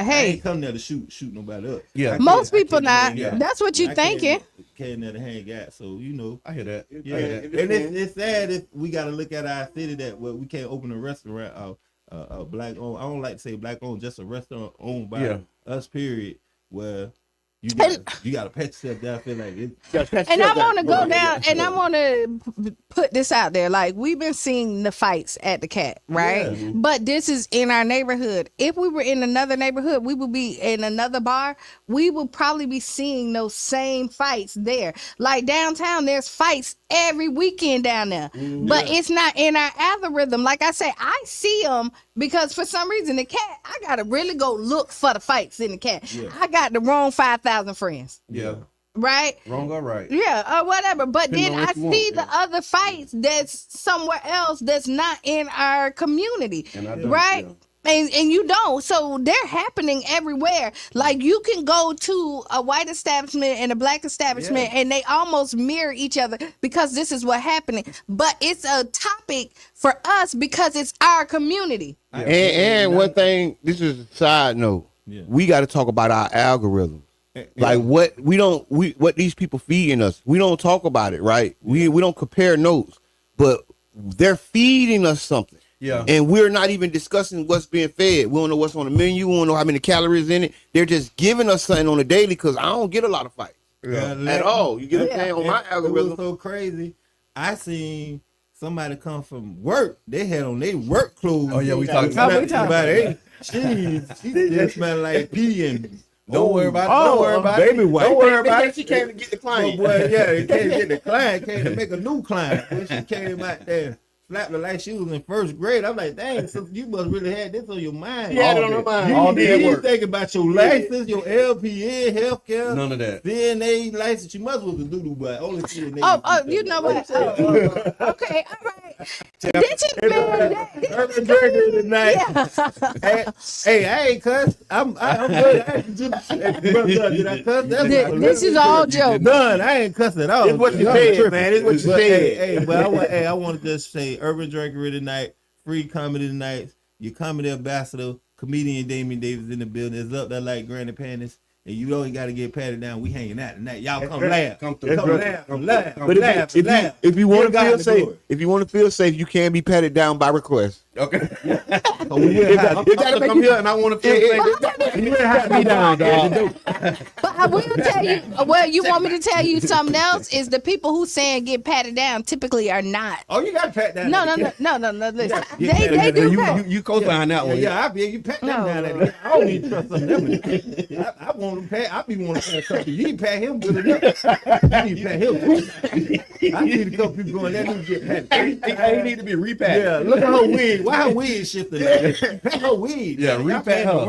Hey, ain't come there to shoot nobody up. Yeah. most people not. Yeah. That's what you thinking. Came there to hang out. So you know. I hear that. Yeah, I hear that. and it's sad if we got to look at our city that we can't open a restaurant, black owned. I don't like to say black owned, just a restaurant owned by us. Period. Where you got to pat yourself down. Feel like it. And I want to go down, and I want to put this out there. Like, we've been seeing the fights at the Cat, right? Yeah. But this is in our neighborhood. If we were in another neighborhood, we would be in another bar. We would probably be seeing those same fights there. Like downtown, there's fights every weekend down there. But it's not in our algorithm. Like I say, I see them because for some reason, the Cat, I got to really go look for the fights in the Cat. Yeah. I got the wrong 5,000 friends. Yeah. Right? Wrong or right. Yeah, or whatever. But Depending then on I what you see want, the other fights that's somewhere else that's not in our community. And I don't, Right? yeah. and you don't. So they're happening everywhere. Like you can go to a white establishment and a black establishment, and they almost mirror each other because this is what's happening. But it's a topic for us because it's our community. And one thing, this is a side note. We got to talk about our algorithm. Like what these people feeding us. We don't talk about it, right? We don't compare notes, but they're feeding us something. Yeah. And we're not even discussing what's being fed. We don't know what's on the menu. We don't know how many calories in it. They're just giving us something on the daily because I don't get a lot of fights at all. You get what I'm saying? On my algorithm. It was so crazy. I seen somebody come from work. They had on their work clothes. Oh yeah, we talking about it. She just smell like pee and. Don't worry about it. Don't worry about it. Baby wife. Don't worry about it. She came to get the client. Boy, they came to get the client. Came to make a new client. When she came out there, slapped her like she was in first grade. I'm like, dang, so you must really have this on your mind. She had it on her mind. You didn't think about your license, your LPN, healthcare. None of that. DNA license. You must was a doodle, but only CNN. You know what? Okay, all right. This is Urban drinker tonight. Hey, I ain't cuss. I'm good. This is all joke. None. I ain't cussing at all. It's what you said, man. It's what you said. Hey, but I want to just say, Urban Drinkery tonight, free comedy tonight. Your comedy ambassador, comedian Damien Davis in the building. Is up there like Granny Panties. And you know you got to get patted down. We hanging out tonight. Y'all come laugh. Come laugh. But if you want to feel safe, you can be patted down by request. Okay. So you gotta come here, and I want to feel safe. You have me down, dog. But I will tell you. Well, you want me to tell you something else? Is the people who saying get patted down typically are not. Oh, you got to pat down. No. Listen, they do. You co-sign that one. Yeah, I be you pat them down. I don't need to trust something. I want to pat. I be wanting to pat something. You need to pat him good enough. You need to pat him too. I need a couple people going there to get patted. He need to be repatted. Yeah, look at her wig. Why her wig shifting? Pat her wig. Yeah, repat her.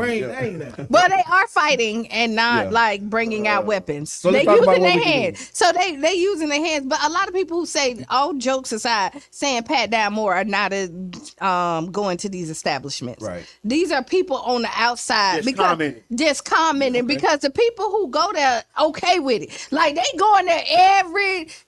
But they are fighting and not like bringing out weapons. So they using their hands. So they using their hands. But a lot of people who say, all jokes aside, saying pat down more are not going to these establishments. Right. These are people on the outside just commenting because the people who go there okay with it. Like they going there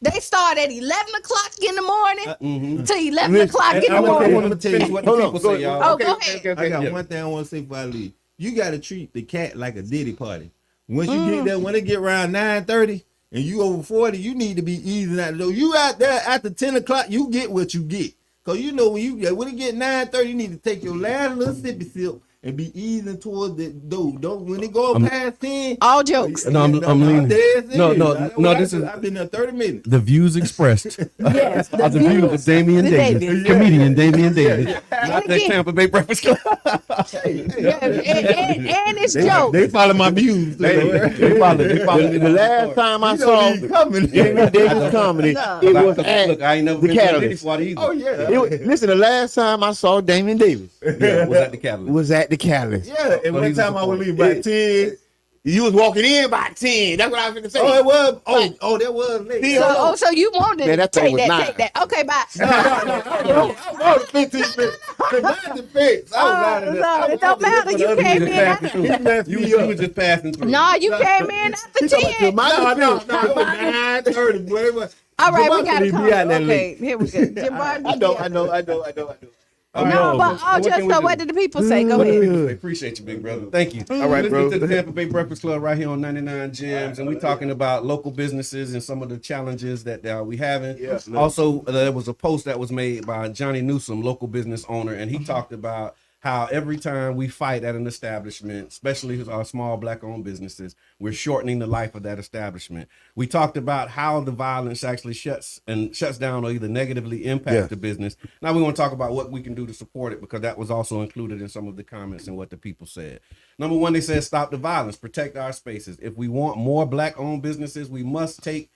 they start at 11 o'clock in the morning to 11 o'clock in the morning. I want to tell you what the people say, y'all. Oh, go ahead. I got one thing I want to say before I leave. You got to treat the cat like a Diddy party. Once you get there, when it get around 9:30 and you over 40, you need to be easing out the door. You out there after 10 o'clock, you get what you get. Because you know when it get 9:30, you need to take your last little sippy sip and be easing towards the door. Don't when it go past 10. All jokes. No, I'm leaning. No, this is. I've been there 30 minutes. The views expressed. Yes. The views of Damian Davis. Comedian Damian Davis. Not the Tampa Bay Breakfast Club. And it's jokes. They follow my views. They follow. The last time I saw Damian Davis comedy, it was at I ain't never the Catalyst. Oh yeah. Listen, the last time I saw Damian Davis, was at the Catalyst. Yeah, and one time I would leave by 10. You was walking in by 10. That's what I was going to say. Oh, it was. Oh, that was late. So you wanted to take that. Okay, bye. No, 15 minutes. It don't matter. You came in after. You were just passing through. No, you came in after 10. No, 9:30, boy. All right, we got to come. Okay, here we go. I know. What did the people say? Go ahead. Appreciate you, big brother. Thank you. All right, bro. Listen to the Tampa Bay Breakfast Club right here on 99 Gems, and we're talking about local businesses and some of the challenges that we having. Yeah, also, there was a post that was made by Johnny Newsom, local business owner, and he talked about how every time we fight at an establishment, especially our small black-owned businesses, we're shortening the life of that establishment. We talked about how the violence actually shuts down or either negatively impacts the business. Now we want to talk about what we can do to support it, because that was also included in some of the comments and what the people said. Number one, they said stop the violence, protect our spaces. If we want more black-owned businesses, we must take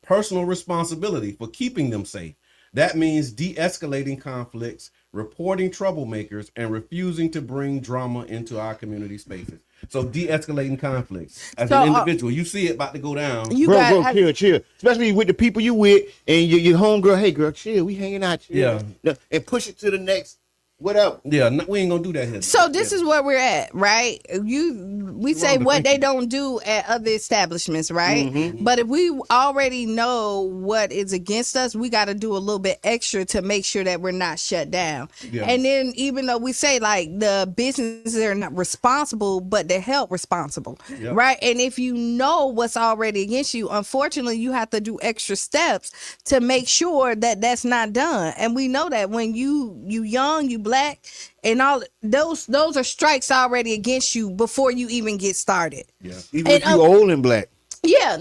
personal responsibility for keeping them safe. That means de-escalating conflicts, reporting troublemakers, and refusing to bring drama into our community spaces. So de-escalating conflicts. As an individual, you see it about to go down. Bro, chill. Especially with the people you with and your homegirl. Hey, girl, chill. We hanging out. Chill. Yeah. And push it to the next whatever. Yeah, we ain't gonna do that here. So this is where we're at, right? We say what they don't do at other establishments, right? Mm-hmm. But if we already know what is against us, we got to do a little bit extra to make sure that we're not shut down. Yeah. And then even though we say like the businesses are not responsible, but they're held responsible, Yep. right? And if you know what's already against you, unfortunately, you have to do extra steps to make sure that that's not done. And we know that when you young, you black, and all those are strikes already against you before you even get started. Yeah. Even if you old and black. Yeah,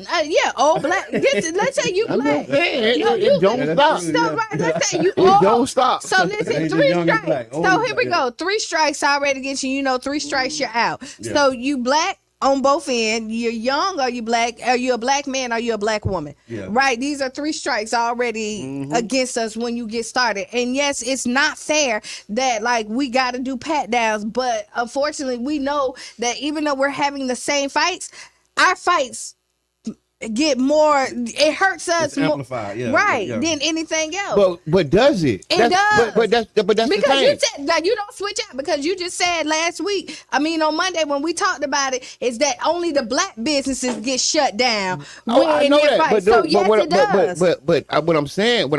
old black. Let's say you black. It don't stop. So, right, let's say you It old. don't stop. So listen, Ain't 3 young and strikes. black, old So and here we black, go. 3 strikes already against you. You know, 3 strikes, you're out. Yeah. So you black on both ends. You're young, or you black? Are you a black man? Or you a black woman? Yeah. Right. These are 3 strikes already against us when you get started. And yes, it's not fair that like we got to do pat downs, but unfortunately, we know that even though we're having the same fights, our fights get more, it hurts us It's more, amplified, yeah, right, yeah. than anything else. But does it? It does. But that's the because thing. you said like you don't switch out because you just said last week. I mean on Monday when we talked about it, is that only the black businesses get shut down. Oh, I know that. But, so yes, it does. But what I'm saying when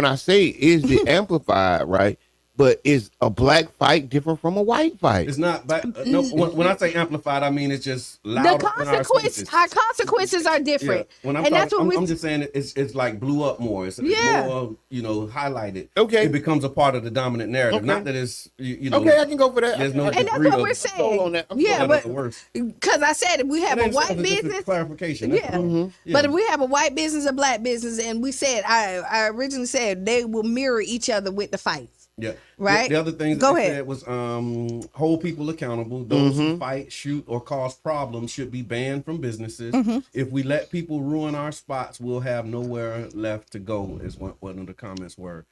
I say is the amplified, right? But is a black fight different from a white fight? It's not. No, when I say amplified, I mean it's just louder. Our consequences are different. Yeah. When I'm and talking, that's what I'm just saying it's like blew up more. It's Yeah. more, highlighted. Okay. It becomes a part of the dominant narrative. Okay. Not that it's, you know. Okay, I can go for that. There's no and that's degree what of- we're saying. on that. I'm Yeah, That's but the worst. because I said if we have It a ain't white something, just a business, clarification. That's yeah. all. Yeah. But if we have a white business, a black business, and we said I originally said they will mirror each other with the fights. Yeah. Right? The other things Go that they ahead. said was hold people accountable. Those who fight, shoot, or cause problems should be banned from businesses. If we let people ruin our spots, we'll have nowhere left to go, is one of the comments were.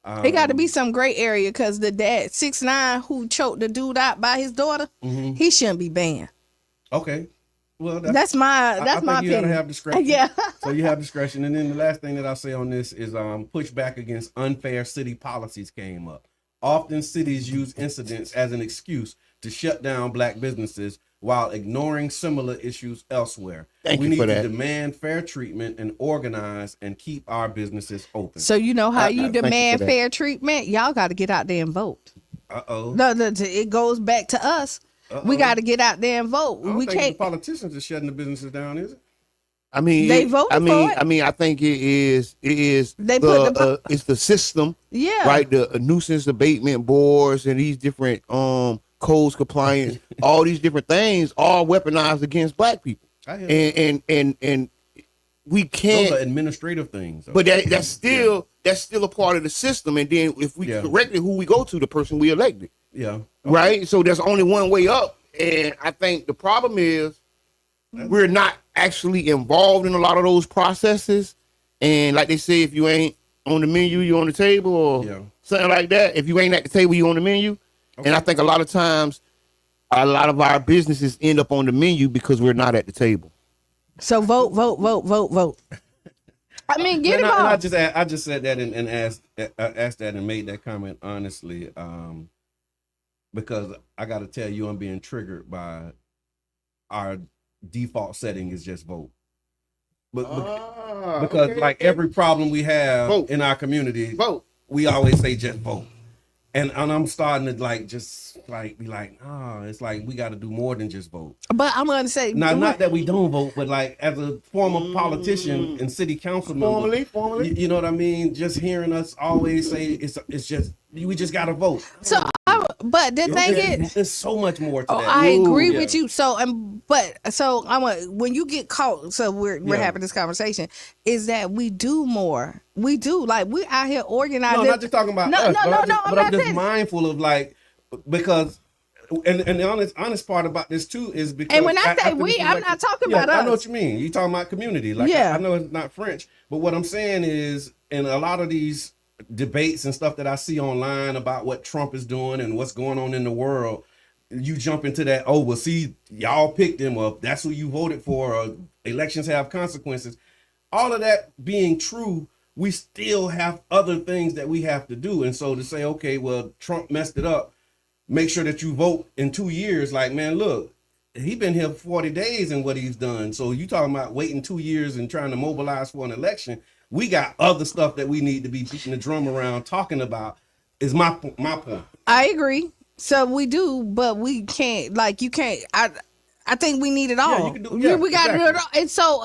It got to be some gray area because the dad 6'9" who choked the dude out by his daughter, he shouldn't be banned. Okay. Well, That's my I think opinion. you gotta have discretion. Yeah. So you have discretion. And then the last thing that I'll say on this is push back against unfair city policies came up. Often cities use incidents as an excuse to shut down black businesses while ignoring similar issues elsewhere. Thank we you need for to that. demand fair treatment and organize and keep our businesses open. So you know how you thank you demand for that. fair treatment? Y'all got to get out there and vote. Uh-oh. No, it goes back to us. We got to get out there and vote. I don't We think can't. the politicians are shutting the businesses down, is it? I mean, They voted for it. I mean, I think it is. They put It's the system, Yeah. right? The nuisance abatement boards and these different codes compliance, all these different things, all weaponized against black people. I hear And we can't. Those are administrative things. though. But that's still a part of the system. And then if we Yeah. correct it, who we go to, the person we elected, Yeah. right? So there's only one way up. And I think the problem is we're not actually involved in a lot of those processes. And like they say, if you ain't on the menu, you're on the table, or Yeah. something like that. If you ain't at the table, you're on the menu. And I think a lot of times, a lot of our businesses end up on the menu because we're not at the table. So vote. I mean, get And him I off. just said that and asked that and made that comment honestly, because I got to tell you, I'm being triggered by our default setting is just vote. But because like every problem we have Vote. in our community, Vote. we always say just vote. And I'm starting to be like, it's like we got to do more than just vote. But I'm going to say. Not that we don't vote, but like as a former politician and city council member, Formally. you know what I mean? Just hearing us always say it's just we just got to vote. So, but the thing is. There's so much more to Oh, that. I agree Yeah. with you. So, I want when you get caught. So we're having this conversation. Is that we do more? We do like we out here organizing. No, not just talking about us. But I'm just mindful of like because. And the honest part about this too is because And when I say after we, this I'm election- not talking Yeah, about I know us. what you mean. You talking about community. Like Yeah. I know it's not French, but what I'm saying is in a lot of these debates and stuff that I see online about what Trump is doing and what's going on in the world, you jump into that, oh well see, y'all picked him, or that's who you voted for, or elections have consequences. All of that being true, we still have other things that we have to do. And so to say, okay, well, Trump messed it up, make sure that you vote in 2 years. Like, man, look, he been here 40 days and what he's done. So you talking about waiting 2 years and trying to mobilize for an election. We got other stuff that we need to be beating the drum around talking about, is my point. I agree. So we do, but we can't, like, you can't, I think we need it all. Yeah, you can do, yeah, we got to do it all. And so,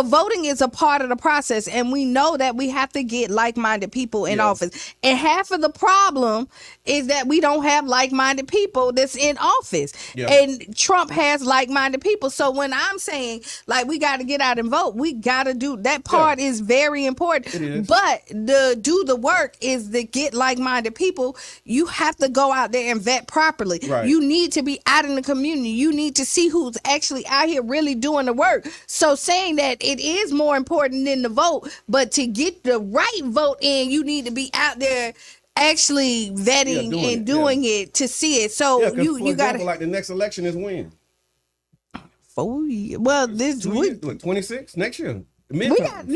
voting is a part of the process, and we know that we have to get like-minded people in office. And half of the problem is that we don't have like-minded people that's in office. Yeah. And Trump has like-minded people. So when I'm saying, like, we got to get out and vote, we got to do that part is very important. It is. But the do the work is to get like-minded people. You have to go out there and vet properly. Right. You need to be out in the community. You need to see who's actually out here really doing the work. So saying that it is more important than the vote, but to get the right vote in, you need to be out there actually vetting and doing it to see it. So you got to, like, the next election is when? 4 years. Well, this week, 26 next year. We got an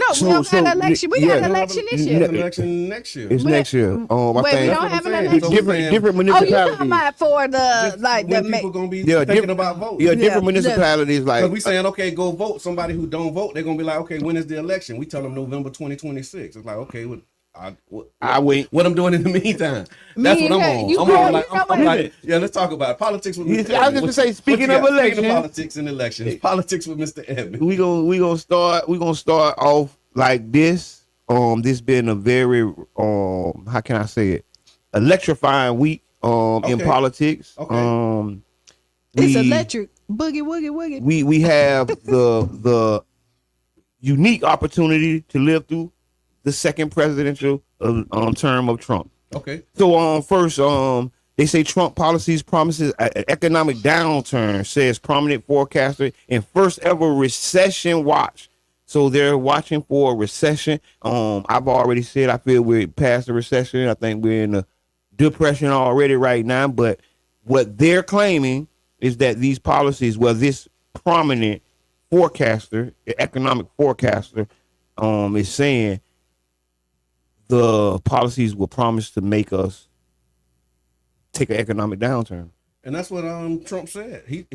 election. We got an election this year. Election next year. It's next year. I think we don't have an election. Different municipalities. Oh, you talking about for the like when the people gonna be thinking about voting? Yeah, different municipalities. Like, because we saying, okay, go vote. Somebody who don't vote, they're gonna be like, okay, when is the election? We tell them November 2026. It's like, okay, I wait. What I'm doing in the meantime? That's what I'm on. I'm like, yeah, let's talk about it. Politics with Mr. I was just gonna say, speaking of elections, politics and elections, politics with Mr. Edmund. We gonna start off like this. This been a very how can I say it, electrifying week in politics. Okay. It's electric. Boogie woogie woogie. We have the unique opportunity to live through the second presidential term of Trump. Okay. So first, they say Trump policies promises an economic downturn, says prominent forecaster, and first ever recession watch. So they're watching for a recession. I've already said I feel we're past the recession. I think we're in a depression already right now. But what they're claiming is that these policies, well, this prominent forecaster, economic forecaster, is saying the policies will promise to make us take an economic downturn. And that's what Trump said. He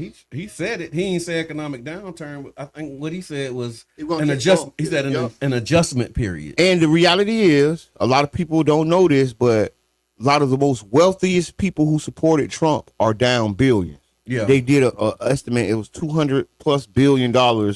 said it. He ain't say economic downturn. But I think what he said was an adjustment. He said an adjustment period. And the reality is, a lot of people don't know this, but a lot of the most wealthiest people who supported Trump are down billions. Yeah, they did a estimate. It was $200+ billion.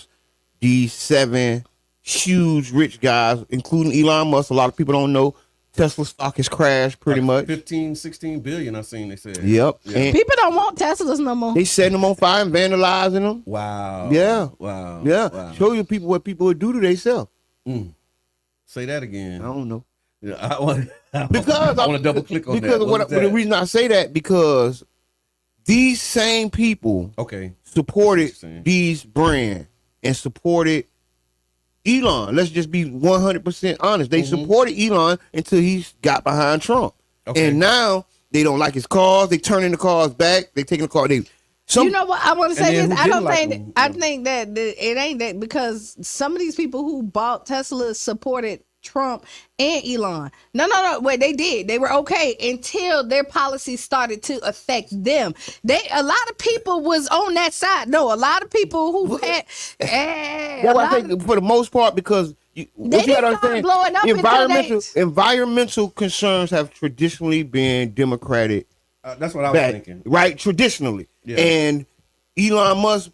These 7 huge rich guys, including Elon Musk. A lot of people don't know Tesla stock has crashed pretty much. 15-16 billion, I seen they said. Yep. Yeah. And people don't want Teslas no more. They setting them on fire and vandalizing them. Wow. Yeah. Wow. Yeah. Wow. Show you people what people would do to themselves. Say that again. I don't know. Yeah, I want to double click on that. Because the reason I say that, because these same people supported these brands and supported Elon. Let's just be 100% honest. They supported Elon until he got behind Trump. Okay. And now they don't like his cars. They turning the cars back. They taking the car. You know what? I want to say this. I think that it ain't that, because some of these people who bought Tesla supported Trump and Elon. No. Wait, they did. They were okay until their policies started to affect them. A lot of people was on that side. No, a lot of people who had. That's why I think for the most part, because you gotta understand, environmental concerns have traditionally been Democratic. That's what I was thinking. Right, traditionally, and Elon Musk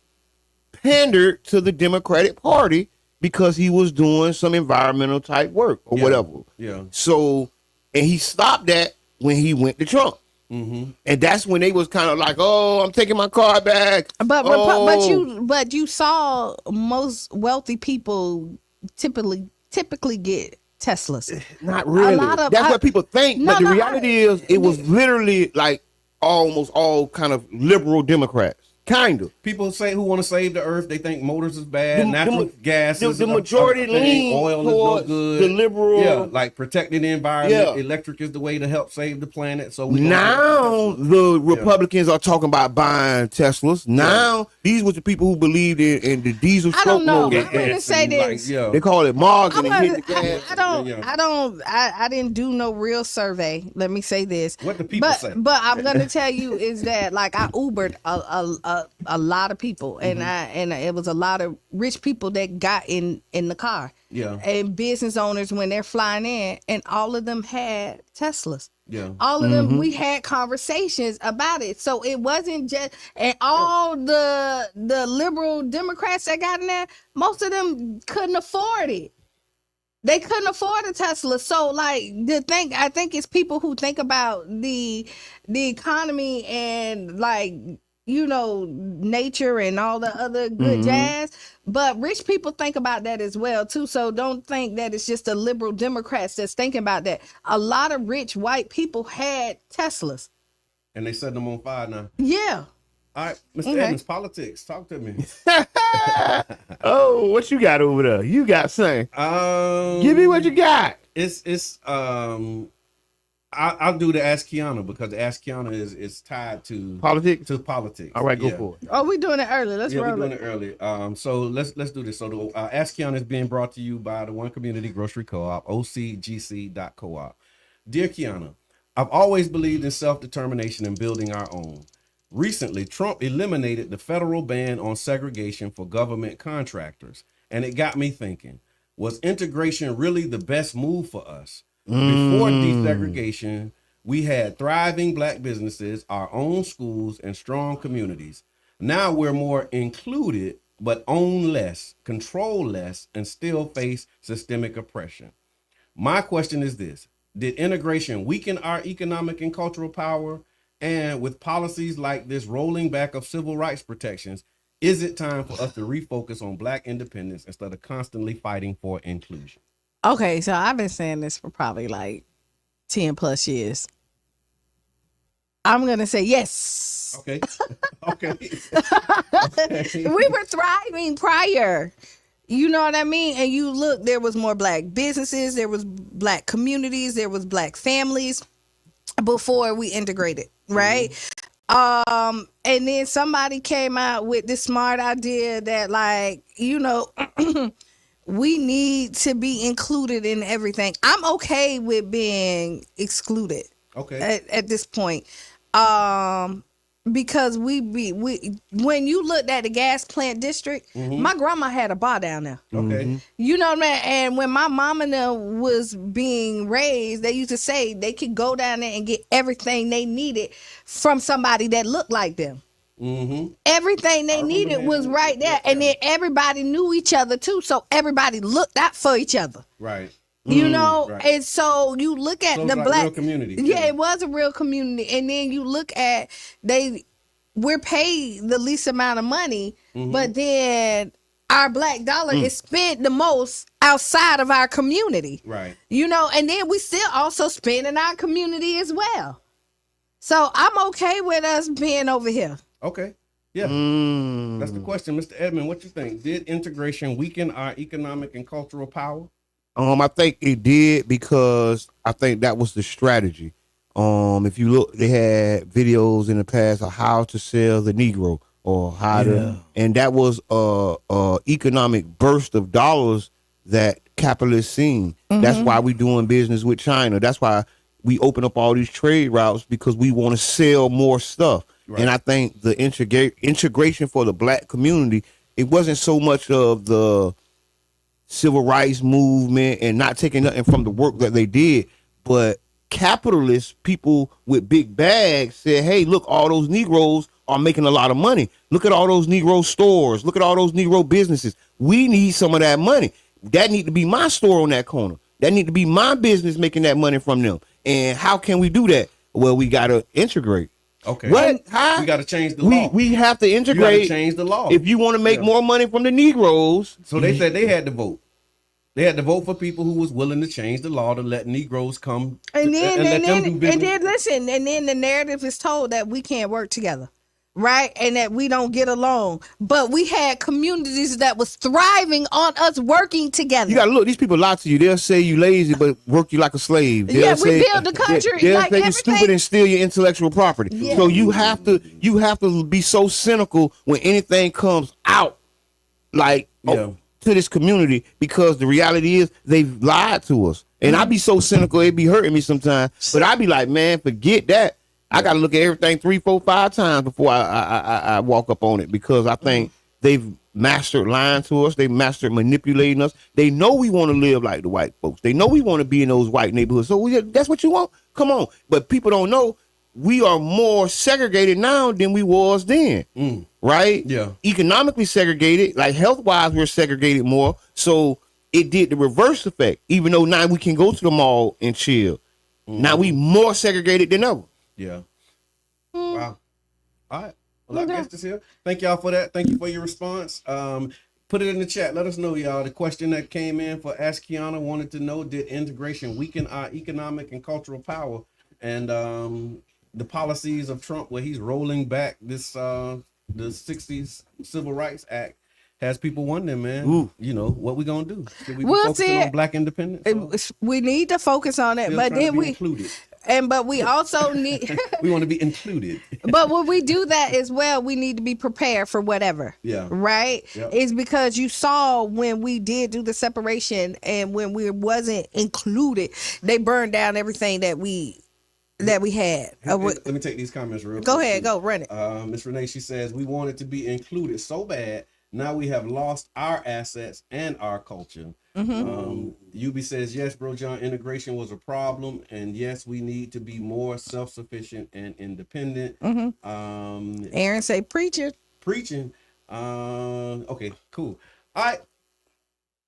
pandered to the Democratic Party because he was doing some environmental type work or whatever. Yeah. So, and he stopped that when he went to Trump. And that's when they was kind of like, "Oh, I'm taking my car back." But you saw most wealthy people typically get Teslas. Not really. That's what people think. But the reality is, it was literally like almost all kind of liberal Democrats Kind of. People say who want to save the earth, they think motors is bad, natural gas is the majority lean oil towards is no good. the liberal. Yeah, like protecting the environment. Yeah. Electric is the way to help save the planet. So now the Republicans are talking about buying Teslas. Now these were the people who believed in the diesel I don't know. motor. I'm gonna say this. They call it Morgan and hit the gas. I didn't do no real survey. Let me say this. What the people say. But I'm gonna tell you is that like I Ubered a lot of people and it was a lot of rich people that got in the car. Yeah. And business owners when they're flying in, and all of them had Teslas. Yeah. All of them, we had conversations about it. So it wasn't just, and all the liberal Democrats that got in there, most of them couldn't afford it. They couldn't afford a Tesla. So like I think it's people who think about the economy and like, you know, nature and all the other good jazz. But rich people think about that as well too. So don't think that it's just the liberal Democrats that's thinking about that. A lot of rich white people had Teslas. And they set them on fire now. Yeah. All right, Mr. Evans, politics. Talk to me. Oh, what you got over there? You got something. Give me what you got. I'll do the Ask Kiana because the Ask Kiana is tied to politics. All right, go for it. Oh, we're doing it early. Let's roll we're doing it early. So let's do this. So the Ask Kiana is being brought to you by the One Community Grocery Co-op, ocgc.coop. Dear Kiana, I've always believed in self-determination and building our own. Recently, Trump eliminated the federal ban on segregation for government contractors, and it got me thinking, was integration really the best move for us? Before desegregation, we had thriving black businesses, our own schools, and strong communities. Now we're more included, but own less, control less, and still face systemic oppression. My question is this: did integration weaken our economic and cultural power? And with policies like this rolling back of civil rights protections, is it time for us to refocus on black independence instead of constantly fighting for inclusion? Okay, so I've been saying this for probably like 10 plus years. I'm going to say yes. Okay. Okay. We were thriving prior. You know what I mean? And you look, there was more black businesses, there was black communities, there was black families before we integrated, right? And then somebody came out with this smart idea that like, you know, we need to be included in everything. I'm okay with being excluded. Okay. At this point. Because we when you looked at the gas plant district, my grandma had a bar down there. Okay. You know what I mean? And when my mom and them was being raised, they used to say they could go down there and get everything they needed from somebody that looked like them. Everything they needed was right there. And then everybody knew each other too. So everybody looked out for each other. Right. You know, right. and so you look at So the it's like black real community. Yeah, it was a real community. And then you look at we're paid the least amount of money, but then our black dollar is spent the most outside of our community. Right. You know, and then we still also spend in our community as well. So I'm okay with us being over here. Okay. Yeah. That's the question. Mr. Edmond, what you think? Did integration weaken our economic and cultural power? I think it did because I think that was the strategy. If you look, they had videos in the past of how to sell the Negro or how to, and that was a economic burst of dollars that capitalists seen. That's why we doing business with China. That's why we open up all these trade routes because we want to sell more stuff. Right. And I think the integration for the black community, it wasn't so much of the civil rights movement and not taking nothing from the work that they did, but capitalist people with big bags said, hey, look, all those Negroes are making a lot of money. Look at all those Negro stores. Look at all those Negro businesses. We need some of that money. That need to be my store on that corner. That need to be my business making that money from them. And how can we do that? Well, we got to integrate. Okay. What? How? We got to change the law. We have to integrate. You got to change the law. If you want to make more money from the Negroes. So they said they had to vote. They had to vote for people who was willing to change the law to let Negroes come and then let them do business. listen, and then the narrative is told that we can't work together. right? And that we don't get along. But we had communities that was thriving on us working together. You gotta look. These people lie to you. They'll say you lazy, but work you like a slave. They'll Yeah, we say, build the country, They'll like say you're everything. stupid and steal your intellectual property. Yeah. So you have to be so cynical when anything comes out, like to this community, because the reality is they've lied to us. And I be so cynical, it be hurting me sometimes. But I be like, man, forget that. I got to look at everything 3, 4, 5 times before I walk up on it, because I think they've mastered lying to us. They mastered manipulating us. They know we want to live like the white folks. They know we want to be in those white neighborhoods. So that's what you want? Come on. But people don't know we are more segregated now than we was then, right? Yeah. Economically segregated, like health-wise, we're segregated more. So it did the reverse effect. Even though now we can go to the mall and chill, now we more segregated than ever. Yeah. Wow. All right. Well, I guess this here. Thank y'all for that. Thank you for your response. Put it in the chat. Let us know, y'all. The question that came in for Ask Kiana wanted to know, did integration weaken our economic and cultural power? And the policies of Trump, where he's rolling back this the 60s Civil Rights Act, has people wondering, man, you know, what we gonna do? Should we be focusing on black independence? We need to focus on it, but then we included. But we also need we want to be included. But when we do that as well, we need to be prepared for whatever. Yeah. Right? Yep. It's because you saw when we did do the separation and when we wasn't included, they burned down everything that we had. Let me take these comments real quick. Go ahead, go run it. Miss Renee, she says, we wanted to be included so bad. Now we have lost our assets and our culture. UB says, yes, Bro John, integration was a problem. And yes, we need to be more self-sufficient and independent. Aaron say preaching. Okay, cool. All right.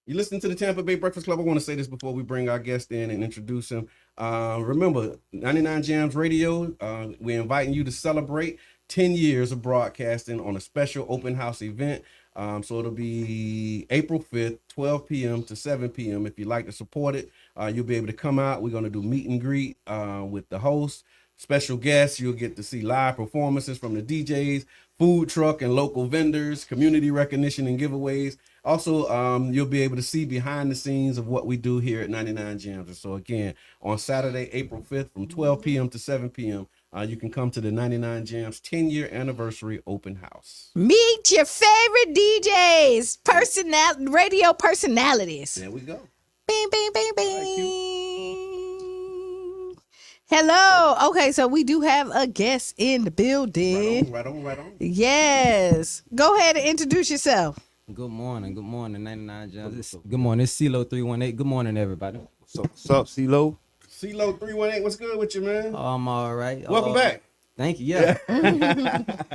You listen to the Tampa Bay Breakfast Club. I want to say this before we bring our guest in and introduce him. Remember, 99 Jams Radio, we're inviting you to celebrate 10 years of broadcasting on a special open house event. So it'll be April 5th, 12 p.m. to 7 p.m. If you'd like to support it, you'll be able to come out. We're going to do meet and greet with the host, special guests. You'll get to see live performances from the DJs, food truck and local vendors, community recognition and giveaways. Also, you'll be able to see behind the scenes of what we do here at 99 Jams. So again, on Saturday, April 5th from 12 p.m. to 7 p.m., you can come to the 99 Jams 10-year anniversary open house. Meet your favorite DJs, radio personalities. There we go. Bing, bing, bing, bing. Hello. Okay, so we do have a guest in the building. Right on. Yes. Go ahead and introduce yourself. Good morning, 99 Jams. Good morning, it's CeeLo 318. Good morning, everybody. What's up, CeeLo? CeeLo 318, what's good with you, man? I'm all right. Welcome back. Thank you. Yeah.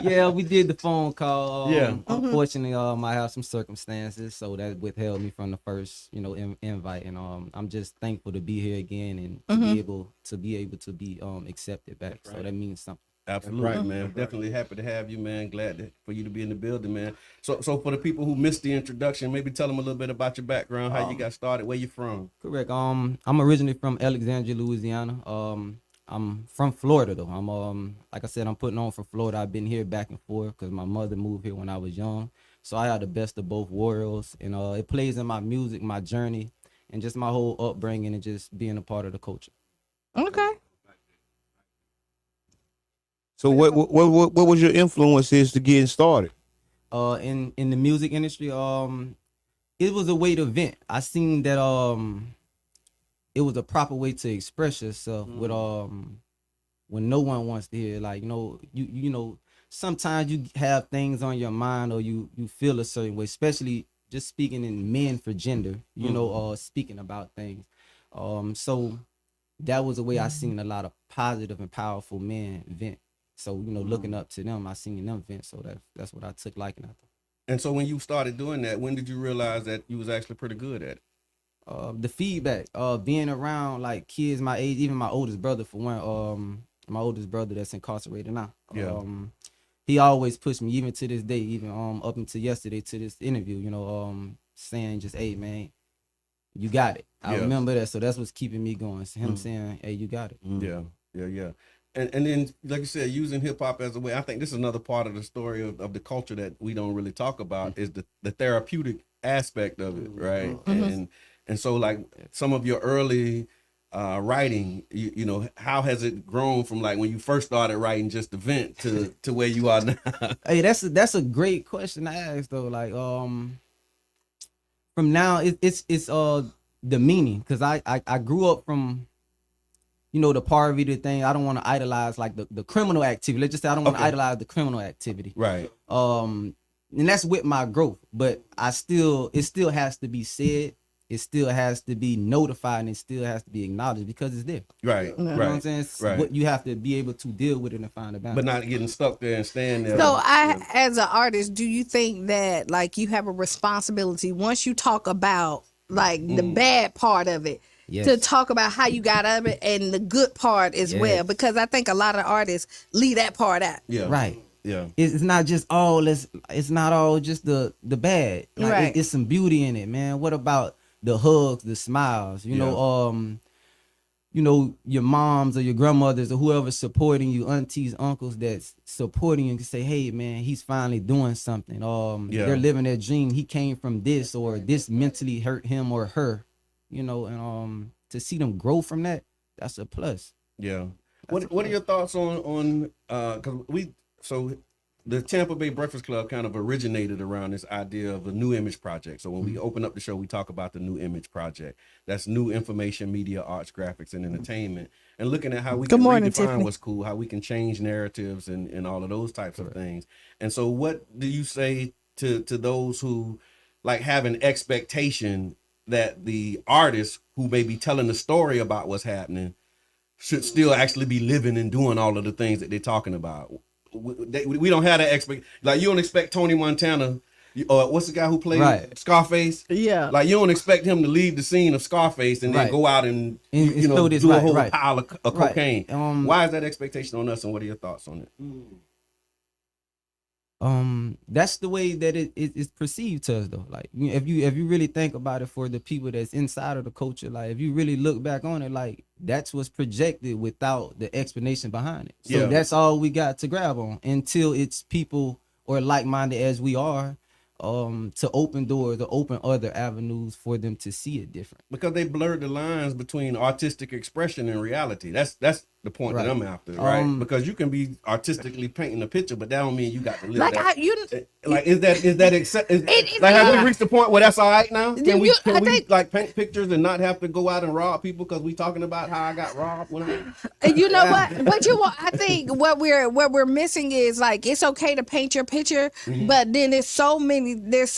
Yeah, we did the phone call. Yeah. Unfortunately, I have some circumstances, so that withheld me from the first, invite. And I'm just thankful to be here again and to be able to be accepted back. Right. So that means something. Absolutely, right, man. Definitely happy to have you, man. Glad for you to be in the building, man. So for the people who missed the introduction, maybe tell them a little bit about your background, how you got started, where you from. Correct. I'm originally from Alexandria, Louisiana. I'm from Florida though. I'm like I said, I'm putting on for Florida. I've been here back and forth because my mother moved here when I was young. So I had the best of both worlds, and it plays in my music, my journey, and just my whole upbringing and just being a part of the culture. Okay. So what was your influences to getting started? In the music industry, it was a way to vent. I seen that it was a proper way to express yourself with when no one wants to hear. Like, you know, sometimes you have things on your mind or you feel a certain way, especially just speaking in men for gender, speaking about things. So that was a way I seen a lot of positive and powerful men vent. So, looking up to them, I seen them vent. So that's what I took liking after. And so when you started doing that, when did you realize that you was actually pretty good at it? The feedback, being around like kids my age, even my oldest brother for one, my oldest brother that's incarcerated now. Yeah. He always pushed me, even to this day, even up until yesterday to this interview, saying just, hey man, you got it. I remember that. So that's what's keeping me going. So him saying, hey, you got it. Yeah. And then, like you said, using hip hop as a way. I think this is another part of the story of the culture that we don't really talk about is the therapeutic aspect of it, right? And so like some of your early writing, you know, how has it grown from like when you first started writing just the vent to where you are now? Hey, that's a great question to ask though. Like from now it's the meaning, because I grew up from, you know, the poverty, the thing. I don't want to idolize like the criminal activity. Let's just say I don't want to idolize the criminal activity. Right. And that's with my growth, but it still has to be said. It still has to be notified, and it still has to be acknowledged because it's there. Right. You know what I'm saying? It's what you have to be able to deal with it and find a balance. But not getting stuck there and staying there. So as an artist, do you think that like you have a responsibility once you talk about like the bad part of it, to talk about how you got out of it and the good part as well? Because I think a lot of artists leave that part out. Yeah. Right. Yeah. It's not just all it's not all just the bad. Like, right. It's some beauty in it, man. What about the hugs, the smiles? You know, your moms or your grandmothers or whoever's supporting you, aunties, uncles that's supporting you, and say, hey man, he's finally doing something. They're living their dream. He came from this, or this mentally hurt him or her, you know, and to see them grow from that, that's a plus. Yeah. What are your thoughts on because the Tampa Bay Breakfast Club kind of originated around this idea of a new image project. So when we open up the show, we talk about the new image project. That's new information, media, arts, graphics, and entertainment. And looking at how we can redefine what's cool, how we can change narratives and all of those types of things. And so what do you say to those who like have an expectation that the artists who may be telling the story about what's happening should still actually be living and doing all of the things that they're talking about? We don't have that like you don't expect Tony Montana or what's the guy who played Scarface? Yeah. Like you don't expect him to leave the scene of Scarface and then go out and you know do a whole pile of cocaine. Why is that expectation on us, and what are your thoughts on it? That's the way that it is perceived to us though. Like if you really think about it, for the people that's inside of the culture, like if you really look back on it, like that's what's projected without the explanation behind it. So that's all we got to grab on until it's people or like-minded as we are, to open doors, to open other avenues for them to see it different. Because they blurred the lines between artistic expression and reality. That's the point that I'm after, right? Because you can be artistically painting a picture, but that don't mean you got to live like that. Is that like have we reached the point where that's all right now? Can we like paint pictures and not have to go out and rob people because we talking about how I got robbed? You know what? I think what we're missing is like it's okay to paint your picture, but then there's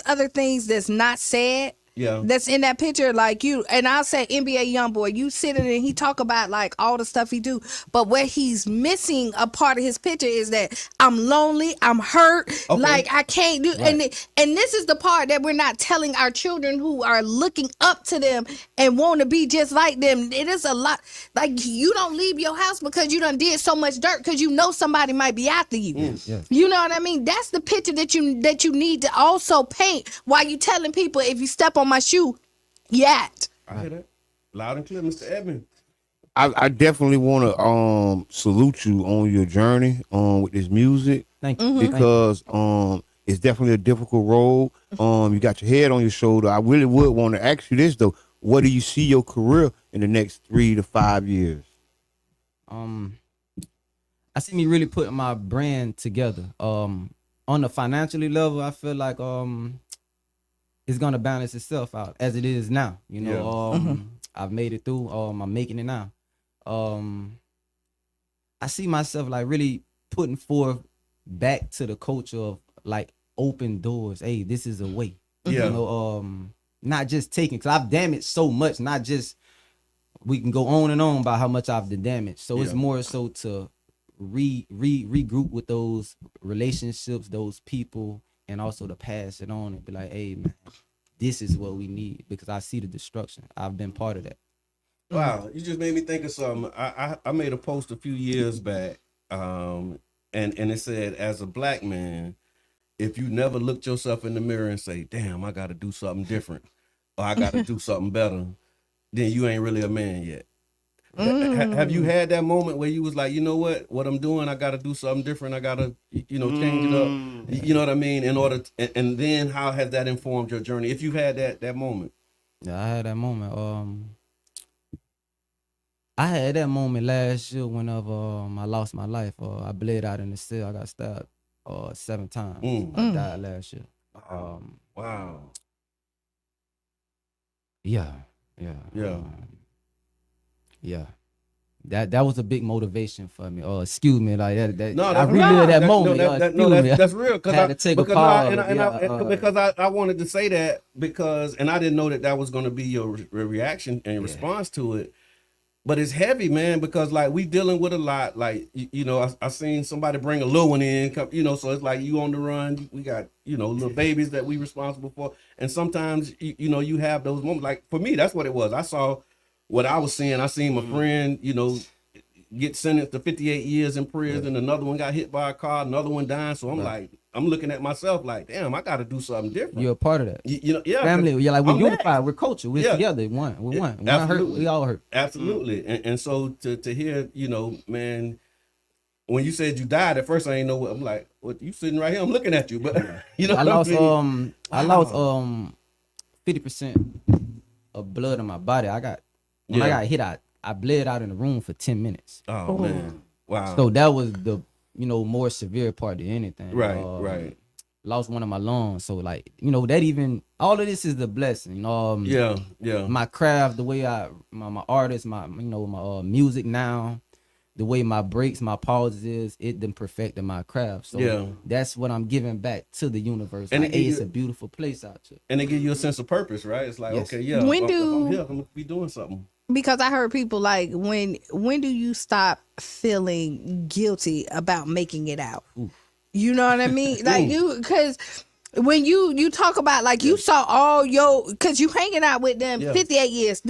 other things that's not said. Yeah. That's in that picture, like you and I'll say NBA YoungBoy, you sitting and he talk about like all the stuff he do, but where he's missing a part of his picture is that I'm lonely, I'm hurt, like I can't do, and this is the part that we're not telling our children who are looking up to them and want to be just like them. It is a lot, like you don't leave your house because you done did so much dirt because you know somebody might be after you. You know what I mean? That's the picture that you need to also paint while you telling people if you step on my shoe, I hear that loud and clear, Mr. Edmund. I definitely want to salute you on your journey with this music. Thank you. Because it's definitely a difficult road. You got your head on your shoulder. I really would want to ask you this though: what do you see your career in the next 3 to 5 years? I see me really putting my brand together. On the financially level, I feel like it's gonna balance itself out as it is now. You know, I've made it through. I'm making it now. I see myself like really putting forth back to the culture of like open doors. Hey, this is a way. You know, not just taking, because I've damaged so much. Not just, we can go on and on about how much I've damaged. So it's more so to regroup with those relationships, those people, and also to pass it on and be like, hey man, this is what we need, because I see the destruction. I've been part of that. Wow, you just made me think of something. I made a post a few years back, and it said, as a black man, if you never looked yourself in the mirror and say, damn, I got to do something different, or I got to do something better, then you ain't really a man yet. Have you had that moment where you was like, you know what I'm doing, I got to do something different. I got to, change it up. You know what I mean? In order, and then how has that informed your journey? If you've had that moment. Yeah, I had that moment. I had that moment last year whenever I lost my life. I bled out in the cell. I got stabbed 7 times. I died last year. Wow. Yeah. Yeah. That was a big motivation for me. Excuse me, like that. No, I relived that moment. That's real. I had to take a pause. Because I wanted to say that because, and I didn't know that was going to be your reaction and response to it. But it's heavy, man, because like we dealing with a lot. Like I seen somebody bring a little one in, so it's like you on the run. We got little babies that we responsible for, and sometimes you have those moments. Like for me, that's what it was. I saw what I was seeing. I seen my friend, get sentenced to 58 years in prison. Another one got hit by a car. Another one dying. So I'm like, I'm looking at myself like, damn, I got to do something different. You're a part of that. Family. You're like, we're unified. We're culture. We're together. We're one. One hurt. We all hurt. Absolutely. And so to hear, man, when you said you died, at first I ain't know what. I'm like, what? You sitting right here? I'm looking at you, but I lost. I lost 50% of blood in my body. I got hit. I bled out in the room for 10 minutes. Oh man. Wow. So that was the more severe part than anything. Right. Lost one of my lungs. So like, that even all of this is the blessing. Yeah. My craft, the way my artist, my my music now, the way my breaks, my pauses, it done perfected my craft. So that's what I'm giving back to the universe. And it's a beautiful place out here. And it gives you a sense of purpose, right? It's like, okay, yeah. When I'm here, I'm gonna be doing something. Because I heard people like, when do you stop feeling guilty about making it out? Oof. You know what I mean? Like because when you talk about like you saw all because you hanging out with them 58 years.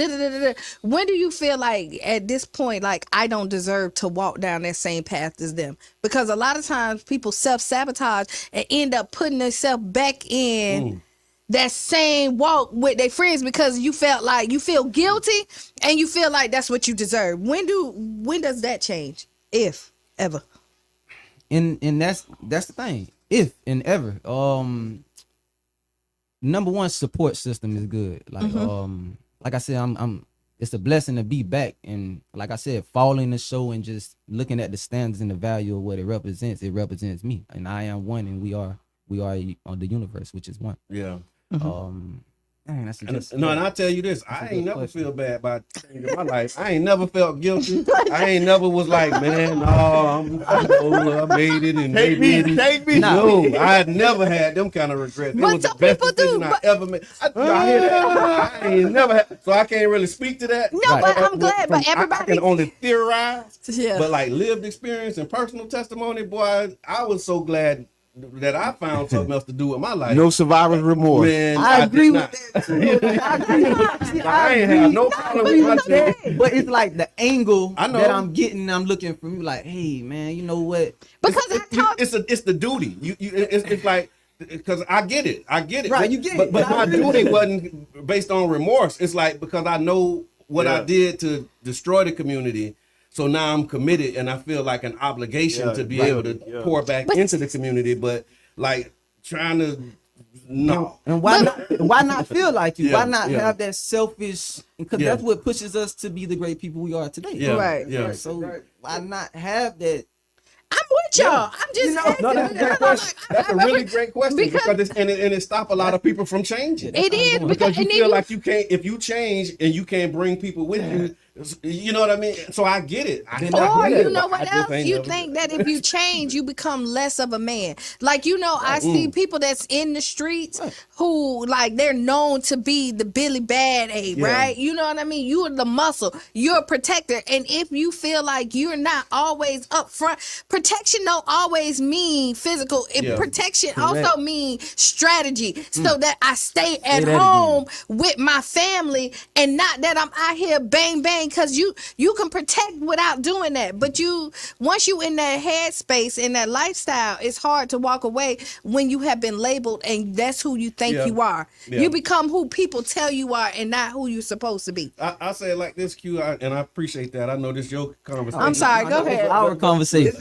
When do you feel like at this point, like I don't deserve to walk down that same path as them? Because a lot of times people self-sabotage and end up putting themselves back in that same walk with their friends because you feel guilty and you feel like that's what you deserve. When does that change, if ever? And that's the thing, if and ever. Number one, support system is good. Like like I said, I'm it's a blessing to be back, and like I said, following the show and just looking at the standards and the value of what it represents me, and I am one, and we are on the universe, which is one. Dang, and I tell you this, I ain't never feel bad about changing my life. I ain't never felt guilty. I ain't never was like, man, no, I made it and take me. No, I never had them kind of regrets. It was the best decision I ever made. I hear that? I ain't never had, so I can't really speak to that. No, but I'm glad. But everybody, I can only theorize. But like lived experience and personal testimony, boy, I was so glad that I found something else to do with my life. No survivor's remorse. Man, I agree with that. I ain't have no problem with that. But it's like the angle that I'm getting, I'm looking from you like, hey man, you know what? Because it's the duty. It's like, because I get it. Right, you get it. But my duty wasn't based on remorse. It's like because I know what I did to destroy the community. So now I'm committed, and I feel like an obligation to be able to pour back into the community. But like trying to, no. And why not feel like you? Why not have that selfish? Because that's what pushes us to be the great people we are today. Yeah. So why not have that? I'm with y'all. I'm just that's a really great question because it stop a lot of people from changing. It is because you feel like you can't, if you change and you can't bring people with you. You know what I mean? So I get it. You know what else? You think that if you change, you become less of a man. Like, I see people that's in the streets who, like, they're known to be the Billy Bad Aid, right? You know what I mean? You're the muscle. You're a protector. And if you feel like you're not always up front, protection don't always mean physical. Protection also means strategy so that I stay at home with my family and not that I'm out here bang, bang, mean, because you can protect without doing that. But once you in that headspace, in that lifestyle, it's hard to walk away when you have been labeled and that's who you think you are. Yeah. You become who people tell you are and not who you're supposed to be. I say it like this, Q, and I appreciate that. I know this your conversation. I'm sorry, go ahead. Our conversation.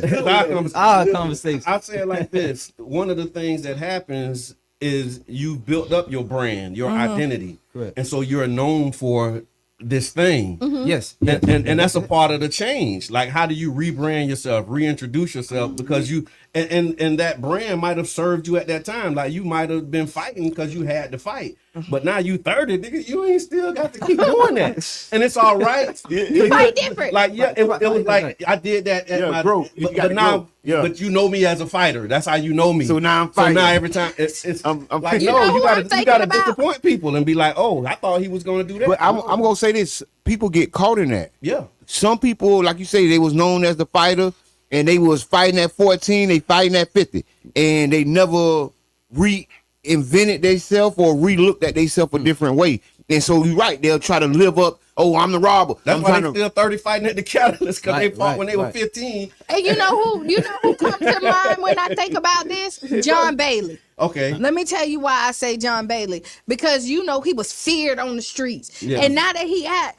Our conversation. I say it like this. One of the things that happens is you built up your brand, your identity. Correct. And so you're known for this thing. Yes. And that's a part of the change. Like, how do you rebrand yourself, reintroduce yourself? Because you and that brand might have served you at that time. Like, you might have been fighting because you had to fight. But now you 30, nigga, you ain't still got to keep doing that. And it's all right. You fight different. Like, yeah, it was like I did that at my growth. but now but you know me as a fighter. That's how you know me. So now I'm fighting. So now every time it's I'm like, You no, know you who I'm gotta thinking about? disappoint people and be like, oh, I thought he was gonna do that. But I'm gonna say this: people get caught in that. Yeah. Some people, like you say, they was known as the fighter, and they was fighting at 14, they fighting at 50, and they never reinvented themselves or re-looked at themselves a different way. And so you're right; they'll try to live up. Oh, I'm the robber. That's why they still 30 fighting at the catalyst because they fought when they were right. 15. And you know who comes to mind when I think about this? John Bailey. Okay. Let me tell you why I say John Bailey. Because he was feared on the streets. Yeah. And now that he had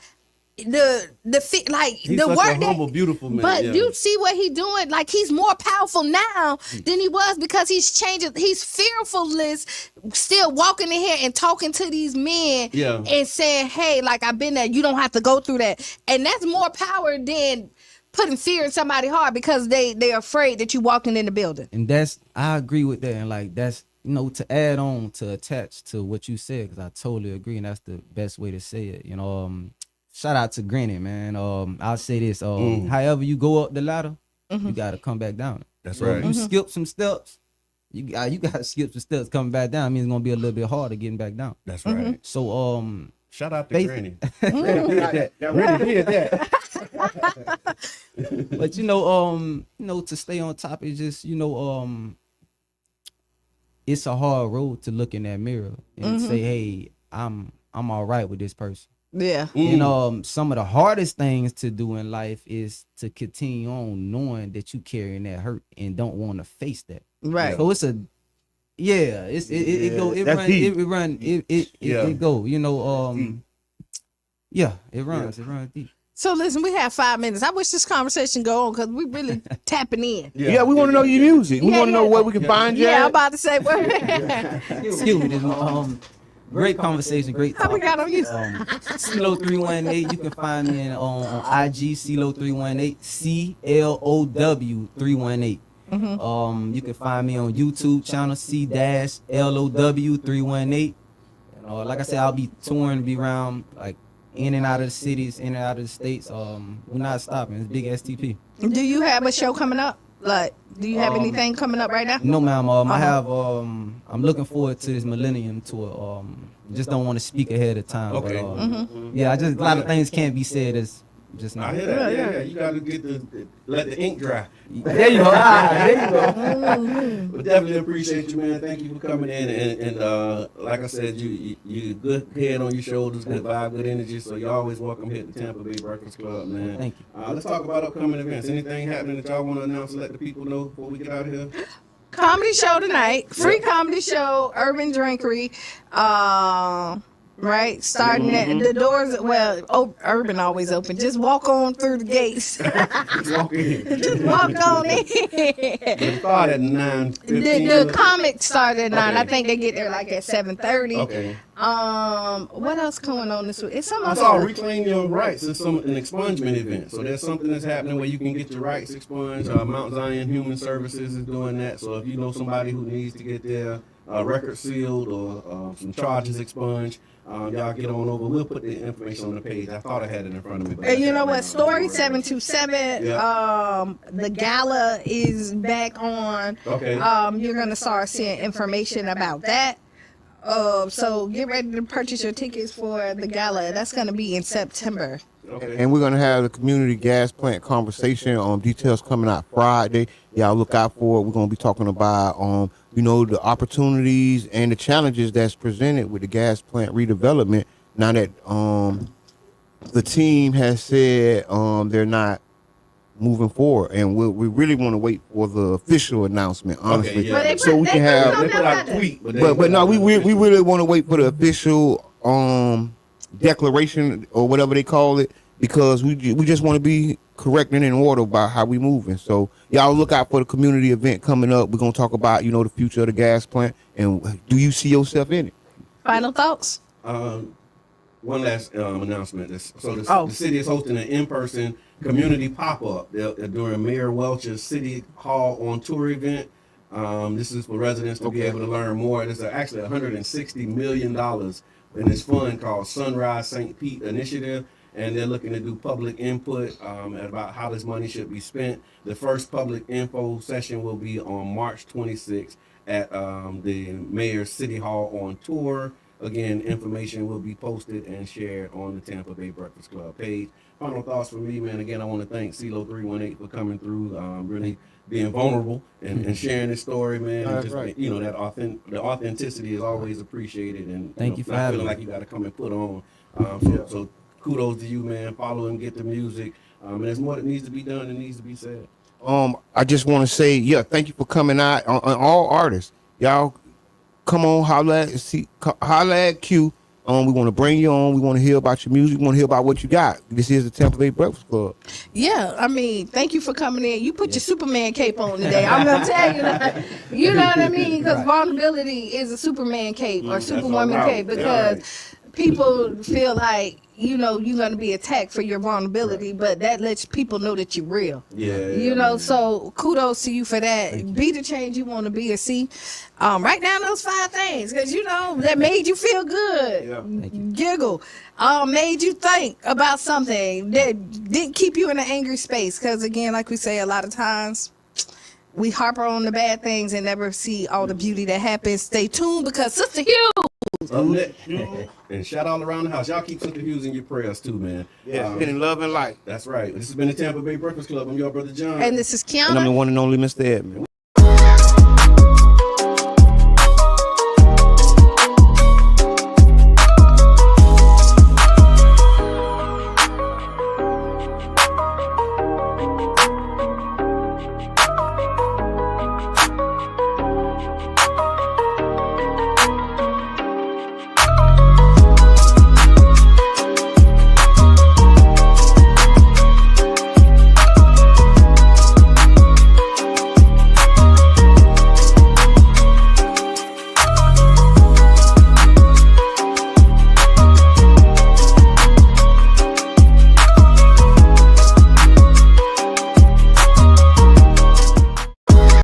He's the such work a humble, beautiful man. but yeah. you see what he doing, like he's more powerful now than he was because he's changing. He's fearfulness, still walking in here and talking to these men and saying, hey, like, I've been there, you don't have to go through that. And that's more power than putting fear in somebody's heart because they're afraid that you walking in the building. And I agree with that. And like, that's, to add on, to attach to what you said, because I totally agree. And that's the best way to say it. Shout out to Granny, man. I'll say this. However you go up the ladder, you got to come back down. That's So right. if you skip some steps, you got to skip some steps coming back down. I mean, it's going to be a little bit harder getting back down. That's right. So, shout out to Granny. Granny did that. But, to stay on top, it's just, it's a hard road to look in that mirror and say, hey, I'm all right with this person. Yeah. And some of the hardest things to do in life is to continue on knowing that you carrying that hurt and don't want to face that. Right. So it's it runs deep. So listen, we have 5 minutes. I wish this conversation go on because we really tapping in. Yeah, we want to know your music. We want to know where we can find you. Yeah, I'm about to say what. Excuse me, this great conversation, great talk. How we got on you? CeeLo 318. You can find me on IG CeeLo 318, CLOW 318. You can find me on YouTube channel C-LOW 318. And like I said, I'll be touring, be around like in and out of the cities, in and out of the states. We're not stopping. It's big STP. Do you have a show coming up? Like, do you have anything coming up right now? No, ma'am. I have. I'm looking forward to this Millennium tour. Just don't want to speak ahead of time. Okay. But, yeah, a lot of things can't be said as just now. I hear that. Yeah. You got to let the ink dry. There you go. There you go. But definitely appreciate you, man. Thank you for coming in. And like I said, you good head on your shoulders, good vibe, good energy. So you're always welcome here at the Tampa Bay Breakfast Club, man. Thank you. Let's talk about upcoming events. Anything happening that y'all want to announce and let the people know before we get out of here? Comedy show tonight. Free comedy show, Urban Drinkery. Right, starting at the doors. Well, Urban always open. Just walk on through the gates. Just walk in. Just walk on in. It started at 9:15. The comic started at 9. Okay. I think they get there like at 7:30. Okay. What else going on this week? It's some I other. saw Reclaim Your Rights. It's an expungement event. So there's something that's happening where you can get your rights expunged. Mount Zion Human Services is doing that. So if you know somebody who needs to get their record sealed or some charges expunged, y'all get on over. We'll put the information on the page. I thought I had it in front of me. But And you know what? Story 727. The gala is back on. Okay. You're gonna start seeing information about that. So get ready to purchase your tickets for the gala. That's gonna be in September. Okay. And we're going to have the community gas plant conversation. Details coming out Friday. Y'all look out for it. We're going to be talking about, the opportunities and the challenges that's presented with the gas plant redevelopment now that the team has said they're not moving forward, and we really want to wait for the official announcement, honestly, yeah. But they so we can have. They put out a tweet, But no, we really want to wait for the official declaration or whatever they call it, because we just want to be correct and in order about how we moving. So y'all look out for the community event coming up. We're gonna talk about the future of the gas plant, and do you see yourself in it? Final thoughts. One last announcement. The city is hosting an in-person community pop-up during Mayor Welch's City Hall on Tour event. This is for residents to be able to learn more. There's actually $160 million in this fund called Sunrise St. Pete Initiative, and they're looking to do public input about how this money should be spent. The first public info session will be on March 26th at the Mayor's City Hall on Tour. Again, information will be posted and shared on the Tampa Bay Breakfast Club page. Final thoughts from me, man. Again, I want to thank CeeLo 318 for coming through, really being vulnerable and sharing his story, man. And just, right. The authenticity is always appreciated. And Thank you for not having feeling me. like you got to come and put on. So kudos to you, man. Follow him, get the music. And there's more that needs to be done and needs to be said. I just want to say, thank you for coming out. On all artists, y'all, come on, holla at Q. We want to bring you on. We want to hear about your music. We want to hear about what you got. This is the Tampa Bay Breakfast Club. Yeah, I mean, thank you for coming in. You put your Superman cape on today. I'm gonna tell you that. You know what I mean? Because vulnerability is a Superman cape or Superwoman cape, because people feel like you're gonna be attacked for your vulnerability, but that lets people know that you're real. So kudos to you for that. Be the change you want to be, or see. Write down those 5 things, because that made you feel good. Giggle. Made you think about something that didn't keep you in an angry space, because again, like we say, a lot of times we harper on the bad things and never see all the beauty that happens. Stay tuned, because Sister Hughes. And shout all around the house. Y'all keep Sister Hughes in your prayers too, man. Spending love and light. That's right. This has been the Tampa Bay Breakfast Club. I'm your brother John. And this is Kiana. And I'm the one and only Mr. Edmund.